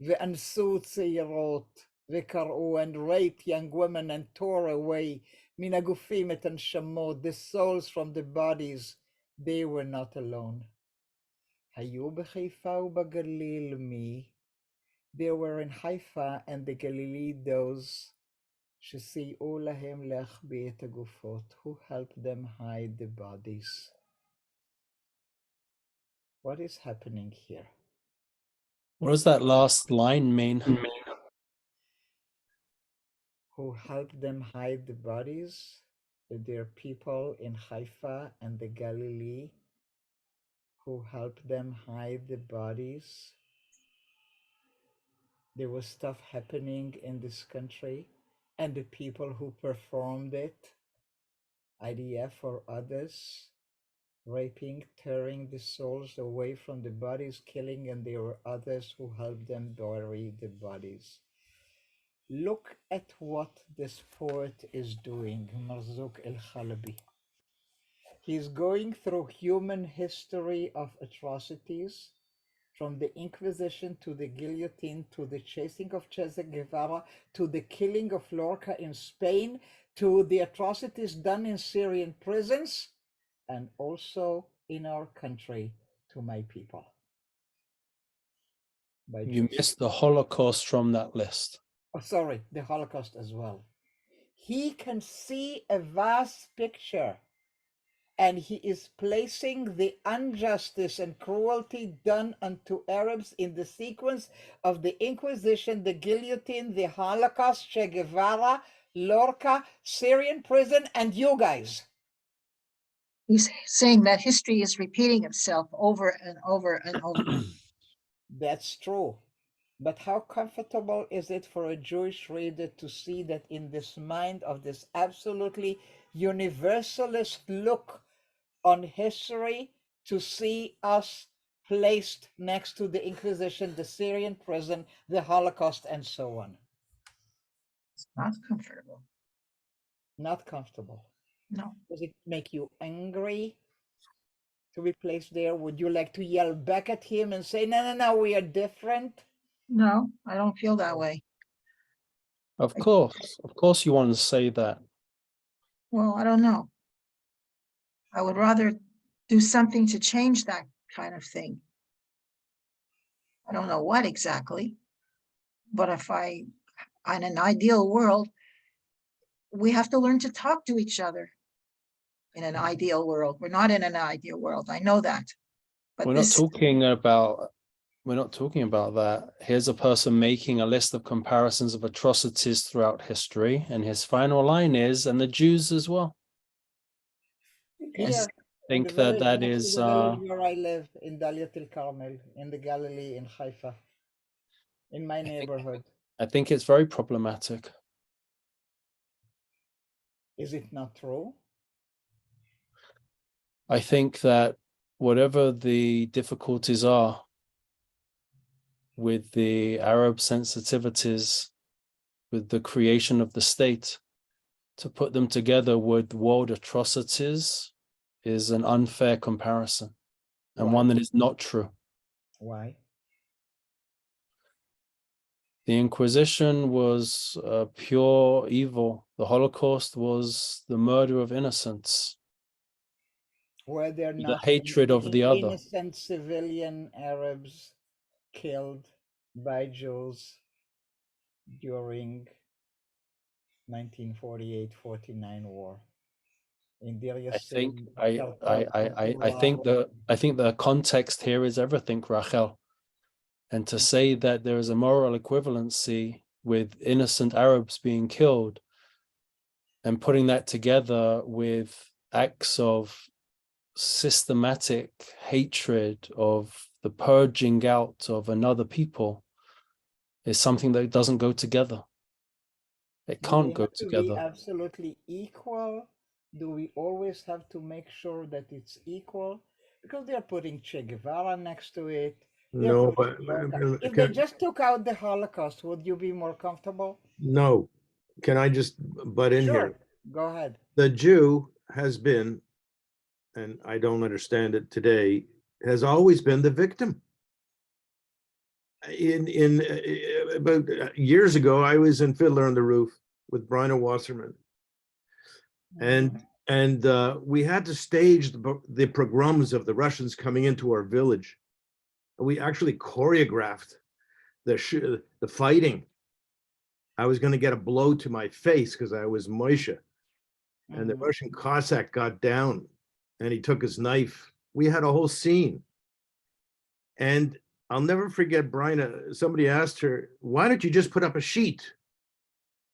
ואנסו צעירות, וקראו, and raped young women and tore away מן הגופים את הנשמות, the souls from the bodies, they were not alone. היו בחיפה ובגליל מי? There were in Haifa and the Galilee those שסייעו להם להחביא את הגופות, who helped them hide the bodies. What is happening here? What does that last line mean? Who helped them hide the bodies? That there are people in Haifa and the Galilee who helped them hide the bodies. There was stuff happening in this country, and the people who performed it, IDF or others, raping, tearing the souls away from the bodies, killing, and there were others who helped them bury the bodies. Look at what this poet is doing, Marzouk El-Khalabi. He's going through human history of atrocities, from the Inquisition to the guillotine, to the chasing of Che Guevara, to the killing of Lorca in Spain, to the atrocities done in Syrian prisons, and also in our country to my people. You missed the Holocaust from that list. Oh, sorry, the Holocaust as well. He can see a vast picture, and he is placing the injustice and cruelty done unto Arabs in the sequence of the Inquisition, the guillotine, the Holocaust, Che Guevara, Lorca, Syrian prison, and you guys. He's saying that history is repeating itself over and over and over. That's true. But how comfortable is it for a Jewish reader to see that in this mind of this absolutely universalist look on history, to see us placed next to the Inquisition, the Syrian prison, the Holocaust, and so on? It's not comfortable. Not comfortable. No. Does it make you angry to be placed there? Would you like to yell back at him and say, no, we are different? No, I don't feel that way. Of course you want to say that. Well, I don't know. I would rather do something to change that kind of thing. I don't know what exactly, but in an ideal world, we have to learn to talk to each other. In an ideal world, we're not in an ideal world. I know that, but We're not talking about that. Here's a person making a list of comparisons of atrocities throughout history, and his final line is, and the Jews as well. Here, I in the think that village, that next to is, the village where I live, in Daliat el Carmel, in the Galilee, in Haifa, in my neighborhood. I think it's very problematic. Is it not true? I think that whatever the difficulties are with the Arab sensitivities, with the creation of the state, to put them together with world atrocities is an unfair comparison, and Why? one that is not true. Why? The Inquisition was pure evil. The Holocaust was the murder of innocents, Were there the not hatred of the other. innocent civilian Arabs killed by Jews during 1948-49 war? In Deir I think Yassin, I Khartoum, I think the context here is everything, Rachel. And to say that there is a moral equivalency with innocent Arabs being killed and putting that together with acts of systematic hatred, of the purging out of another people, is something that doesn't go together. It do can't we go have to be together. absolutely equal? Do we always have to make sure that it's equal? Because they're putting Che Guevara next to it. They're No, putting If they just took out the Holocaust, would you be more comfortable? no. Can I just butt in Sure, here? go ahead. The Jew has been, and I don't understand it today, has always been the victim. In about years ago, I was in Fiddler on the Roof with Brian Wasserman, Mhm. and we had to stage the pogroms of the Russians coming into our village. We actually choreographed the fighting. I was going to get a blow to my face because I was Moshe, and the Mhm. Russian Cossack got down, and he took his knife. We had a whole scene, and I'll never forget Brian. Somebody asked her, "Why don't you just put up a sheet,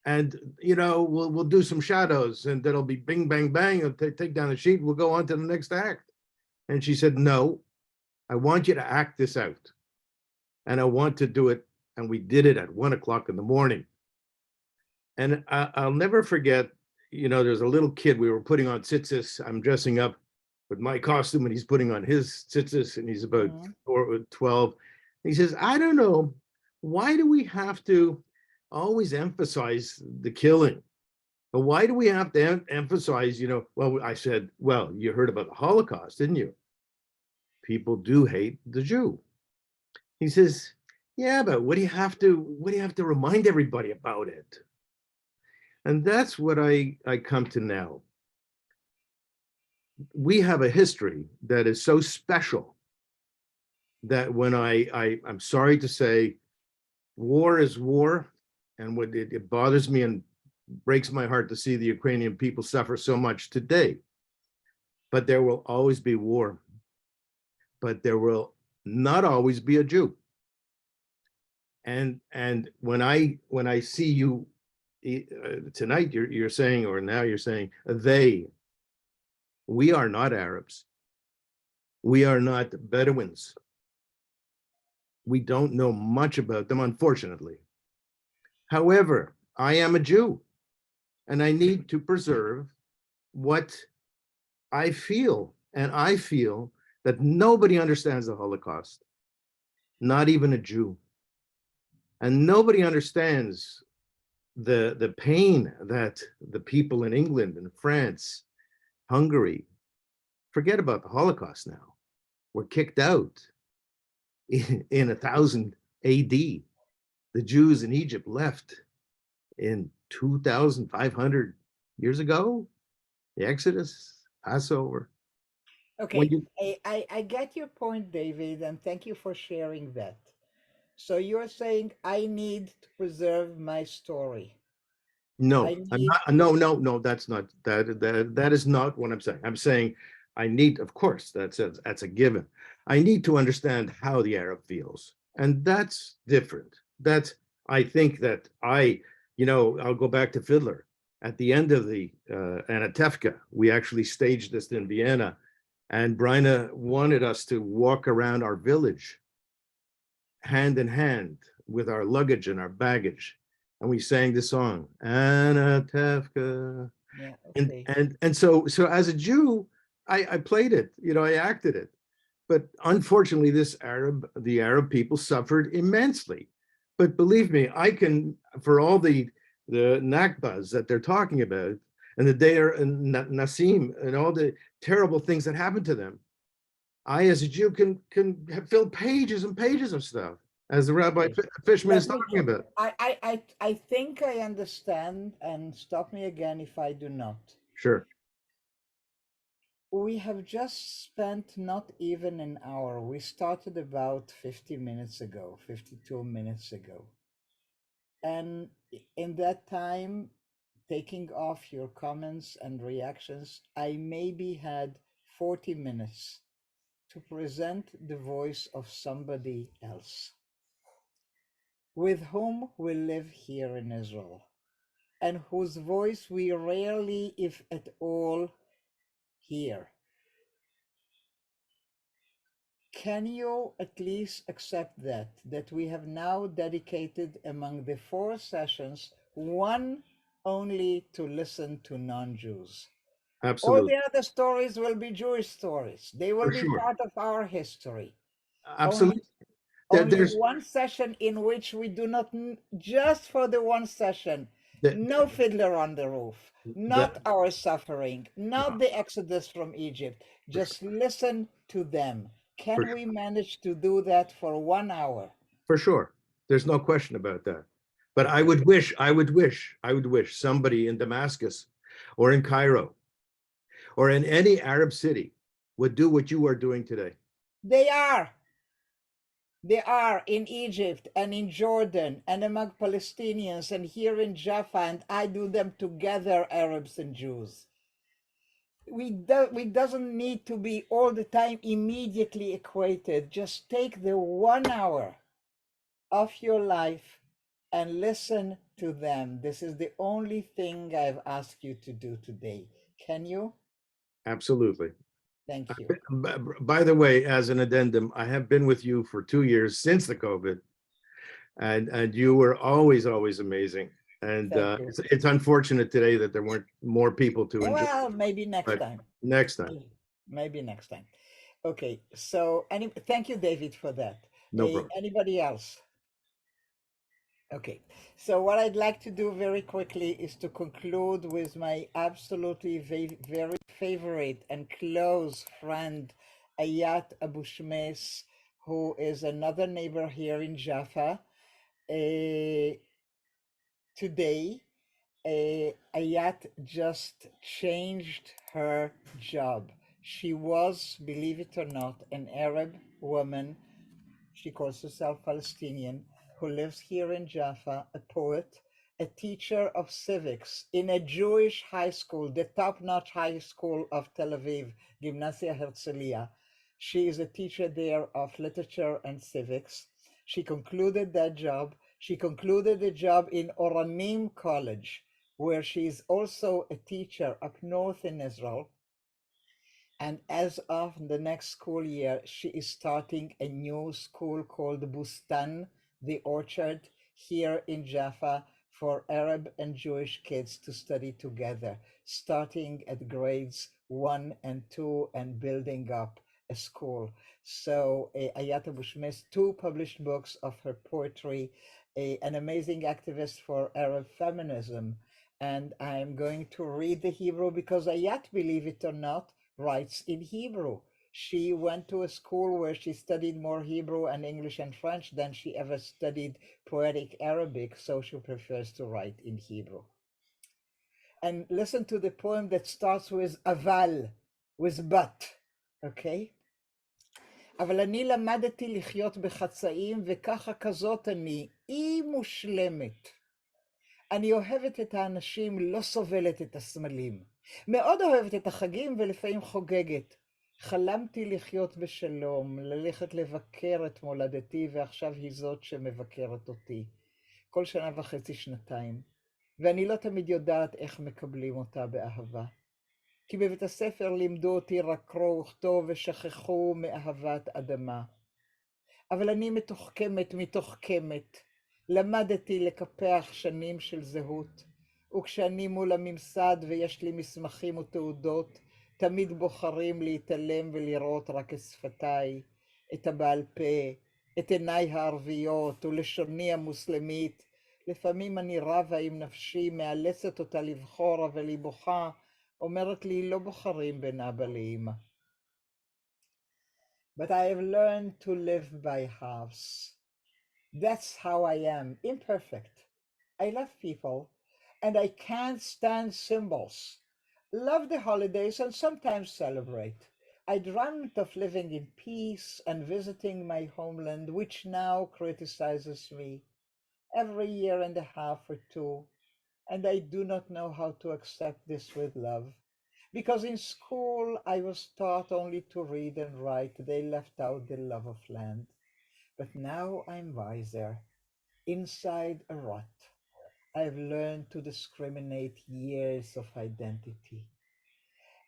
and we'll do some shadows, and that'll be bing bang bang, and take down the sheet. We'll go on to the next act." And she said, "No, I want you to act this out, and I want to do it." And we did it at 1 o'clock in the morning. And I'll never forget, there's a little kid, we were putting on tzitzis. I'm dressing up with my costume and he's putting on his tzitzis, and he's about Mhm. 12. He says, "I don't know, why do we have to always emphasize the killing? But why do we have to emphasize, well," I said, "Well, you heard about the Holocaust, didn't you? People do hate the Jew." He says, "Yeah, but what do you have to remind everybody about it?" And that's what I come to now. We have a history that is so special that when I'm sorry to say, war is war, and what it bothers me and breaks my heart to see the Ukrainian people suffer so much today. But there will always be war. But there will not always be a Jew. And when I see you tonight, you're saying, or now you're saying, we are not Arabs. We are not Bedouins. We don't know much about them, unfortunately. However, I am a Jew, and I need to preserve what I feel. And I feel that nobody understands the Holocaust, not even a Jew. And nobody understands the pain that the people in England and France, Hungary, forget about the Holocaust now, were kicked out in 1000 AD. The Jews in Egypt left in 2,500 years ago. the Exodus, Passover. When Okay, you I get your point, David, and thank you for sharing that. So you're saying I need to preserve my story. No, I I'm need not. No, no, no. That's not that is not what I'm saying. I'm saying I need, of course, that's a given. I need to understand how the Arab feels, and that's different. That's I think that I'll go back to Fiddler. At the end of the Anatevka, we actually staged this in Vienna, and Brina wanted us to walk around our village hand in hand with our luggage and our baggage. And we sang the song, Anatevka. Yeah, And okay. so as a Jew, I played it, I acted it. But unfortunately, the Arab people suffered immensely. But believe me, I can, for all the Nakbas that they're talking about, and the Deir and Nassim, and all the terrible things that happened to them, I, as a Jew, can fill pages and pages of stuff, as the Rabbi Okay. Fishman is Let me talking about. I think I understand, and stop me again if I do not. Sure, We have just spent not even an hour. We started about 50 minutes ago, 52 minutes ago. And in that time, taking off your comments and reactions, I maybe had 40 minutes to present the voice of somebody else with whom we live here in Israel and whose voice we rarely, if at all, hear. Can you at least accept that we have now dedicated among the 4 sessions one only to listen to non-Jews? All absolutely, the other stories will be Jewish stories. They will for be sure, part of our history. Only absolutely. only There's one session in which we do not, just for the one session, no fiddler on the roof, that not our suffering, not the exodus from Egypt. Just listen to them. for, Can we manage to do that for 1 hour? for sure. There's no question about that. But Okay. I would wish somebody in Damascus or in Cairo or in any Arab city would do what you are doing today. They are. They are in Egypt and in Jordan and among Palestinians and here in Jaffa, and I do them together, Arabs and Jews. We doesn't need to be all the time immediately equated. Just take the 1 hour of your life and listen to them. This is the only thing I've asked you to do today. Can you? Absolutely. Thank you. By the way, as an addendum, I have been with you for 2 years since the COVID, and you were always amazing. And Thank you. it's unfortunate today that there weren't more people to enjoy, Well, maybe next but time. next time, Maybe next time. Okay, so thank you, David, for that. no problem. Anybody else? Okay, so what I'd like to do very quickly is to conclude with my absolutely very favorite and close friend, Ayat Abu Shmes, who is another neighbor here in Jaffa. Today, Ayat just changed her job. She was, believe it or not, an Arab woman. She calls herself Palestinian, who lives here in Jaffa, a poet, a teacher of civics in a Jewish high school, the top-notch high school of Tel Aviv, Gimnasia Herzliya. She is a teacher there of literature and civics. She concluded that job. She concluded a job in Oranim College, where she is also a teacher up north in Israel. And as of the next school year, she is starting a new school called Bustan, the Orchard, here in Jaffa for Arab and Jewish kids to study together, starting at grades 1 and 2 and building up a school. So Ayata Bushmes, 2 published books of her poetry, an amazing activist for Arab feminism. And I'm going to read the Hebrew because Ayat, believe it or not, writes in Hebrew. She went to a school where she studied more Hebrew and English and French than she ever studied Poetic Arabic, so she prefers to write in Hebrew. And listen to the poem that starts with aval, with but, okay? אבל אני למדתי לחיות בחצאים, וככה כזאת אני, אי מושלמת. אני אוהבת את האנשים, לא סובלת את הסמלים. מאוד אוהבת את החגים ולפעמים חוגגת. חלמתי לחיות בשלום, ללכת לבקר את מולדתי, ועכשיו היא זאת שמבקרת אותי. כל שנה וחצי, שנתיים. ואני לא תמיד יודעת איך מקבלים אותה באהבה. כי בבית הספר לימדו אותי רק קרוא וכתוב ושכחו מאהבת אדמה. אבל אני מתוחכמת. למדתי לקפח שנים של זהות, וכשאני מול הממסד ויש לי מסמכים ותעודות, תמיד בוחרים להתעלם ולראות רק את שפתיי, את הבעל פה, את עיניי הערביות ולשוני המוסלמית. לפעמים אני רבה עם נפשי, מאלצת אותה לבחור, אבל היא בוכה, אומרת לי, לא בוחרים בין אבא לאמא. But I have learned to live by halves. That's how I am, imperfect. I love people, and I can't stand symbols. Love the holidays and sometimes celebrate. I dreamt of living in peace and visiting my homeland, which now criticizes me every year and a half or two, and I do not know how to accept this with love. Because in school I was taught only to read and write. They left out the love of land. But now I'm wiser. Inside a rut, I've learned to discriminate years of identity.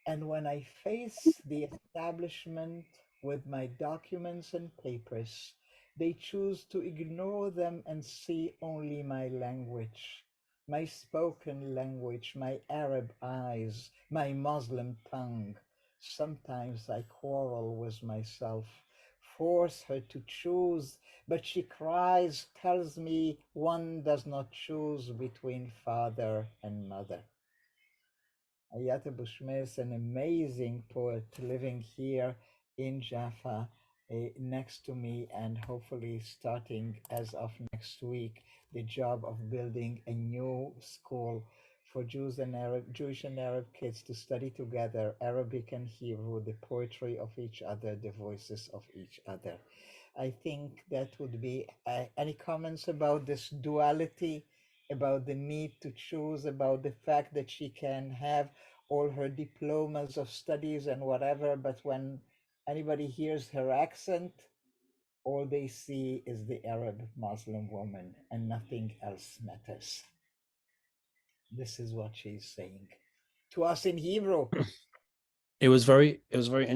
And when I face the establishment with my documents and papers, they choose to ignore them and see only my language, my spoken language, my Arab eyes, my Muslim tongue. Sometimes I quarrel with myself, force her to choose, but she cries, tells me one does not choose between father and mother. Ayata Bushme is an amazing poet living here in Jaffa next to me, and hopefully starting as of next week the job of building a new school for Jewish and Arab kids to study together Arabic and Hebrew, the poetry of each other, the voices of each other. I think that would be any comments about this duality, about the need to choose, about the fact that she can have all her diplomas of studies and whatever, but when anybody hears her accent, all they see is the Arab Muslim woman and nothing else matters. This is what she's saying to us in Hebrew. It was very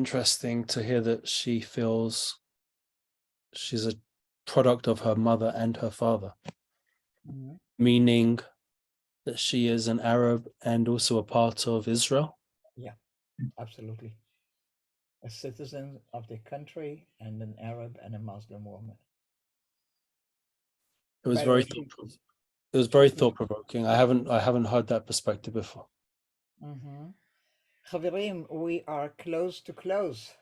interesting to hear that she feels she's a product of her mother and her father, meaning that she is an Arab and also a part of Israel. Yeah, absolutely. A citizen of the country and an Arab and a Muslim woman. It was By the way, very thought-provoking. I haven't heard that perspective before. Haredim, we are close to close.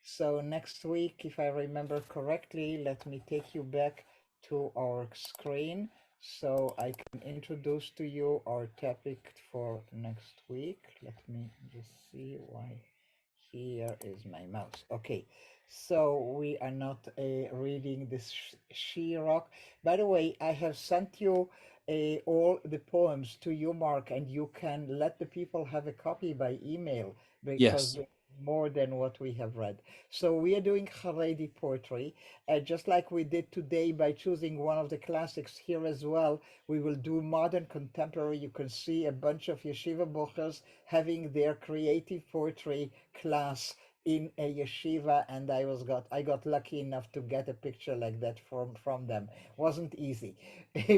So next week, if I remember correctly, let me take you back to our screen so I can introduce to you our topic for next week. Let me just see why here is my mouse. Okay, so we are not reading this Shirok. By the way, I have sent you all the poems to you, Mark, and you can let the people have a copy by email because Yes. more than what we have read. So we are doing Haredi poetry, just like we did today by choosing one of the classics here as well. We will do modern contemporary. You can see a bunch of yeshiva bochers having their creative poetry class in a yeshiva, and I got lucky enough to get a picture like that from them. Wasn't easy,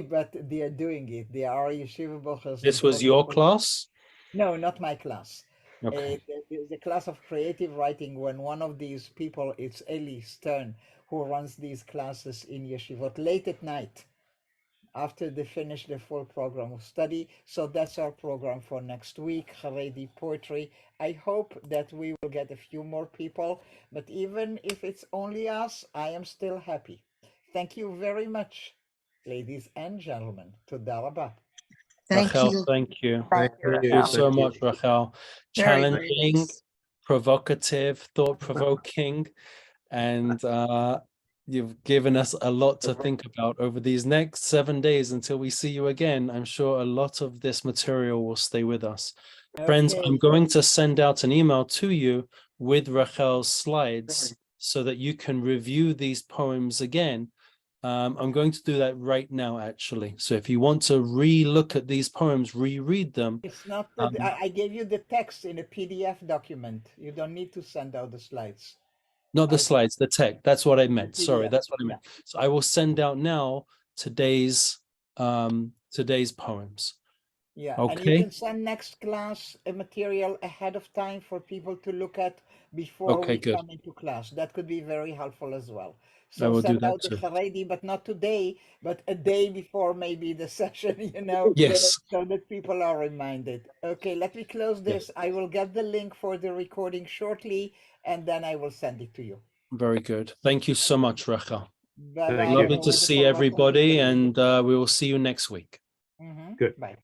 but they are doing it. They are yeshiva bochers. This was your class? No, not my class. Okay. The class of creative writing, when one of these people, it's Eli Stern, who runs these classes in yeshivot late at night after they finish the full program of study. So that's our program for next week, Haredi poetry. I hope that we will get a few more people, but even if it's only us, I am still happy. Thank you very much, ladies and gentlemen. Toda rabah. Thank Rachel, you. thank you. Thank you, Thank you. Thank you Rachel. so much, Rachel. Very, very Challenging, nice. provocative, thought-provoking, and you've given us a lot to think about over these next 7 days until we see you again. I'm sure a lot of this material will stay with us. Friends, Okay. I'm going to send out an email to you with Rachel's slides so that you can review these poems again. I'm going to do that right now, actually. So if you want to re-look at these poems, reread them. It's not that I gave you the text in a PDF document. You don't need to send out the slides. Not the slides, the text. That's what I meant. Sorry, PDF, that's what I meant. So I will send out now today's poems. Yeah, and you Okay. can send next class a material ahead of time for people to look at before Okay, we good. come into class. That could be very helpful as well. I So will do send that out the too. Haredi, but not today, but a day before maybe the session, you know, Yes, so that people are reminded. Okay, let me close Yeah. this. I will get the link for the recording shortly, and then I will send it to you. very good. Thank you so much, Rachel. Bye bye. Thank Have Lovely a to see wonderful rest of the everybody, day. and we will see you next week. Mhm. Good. Bye.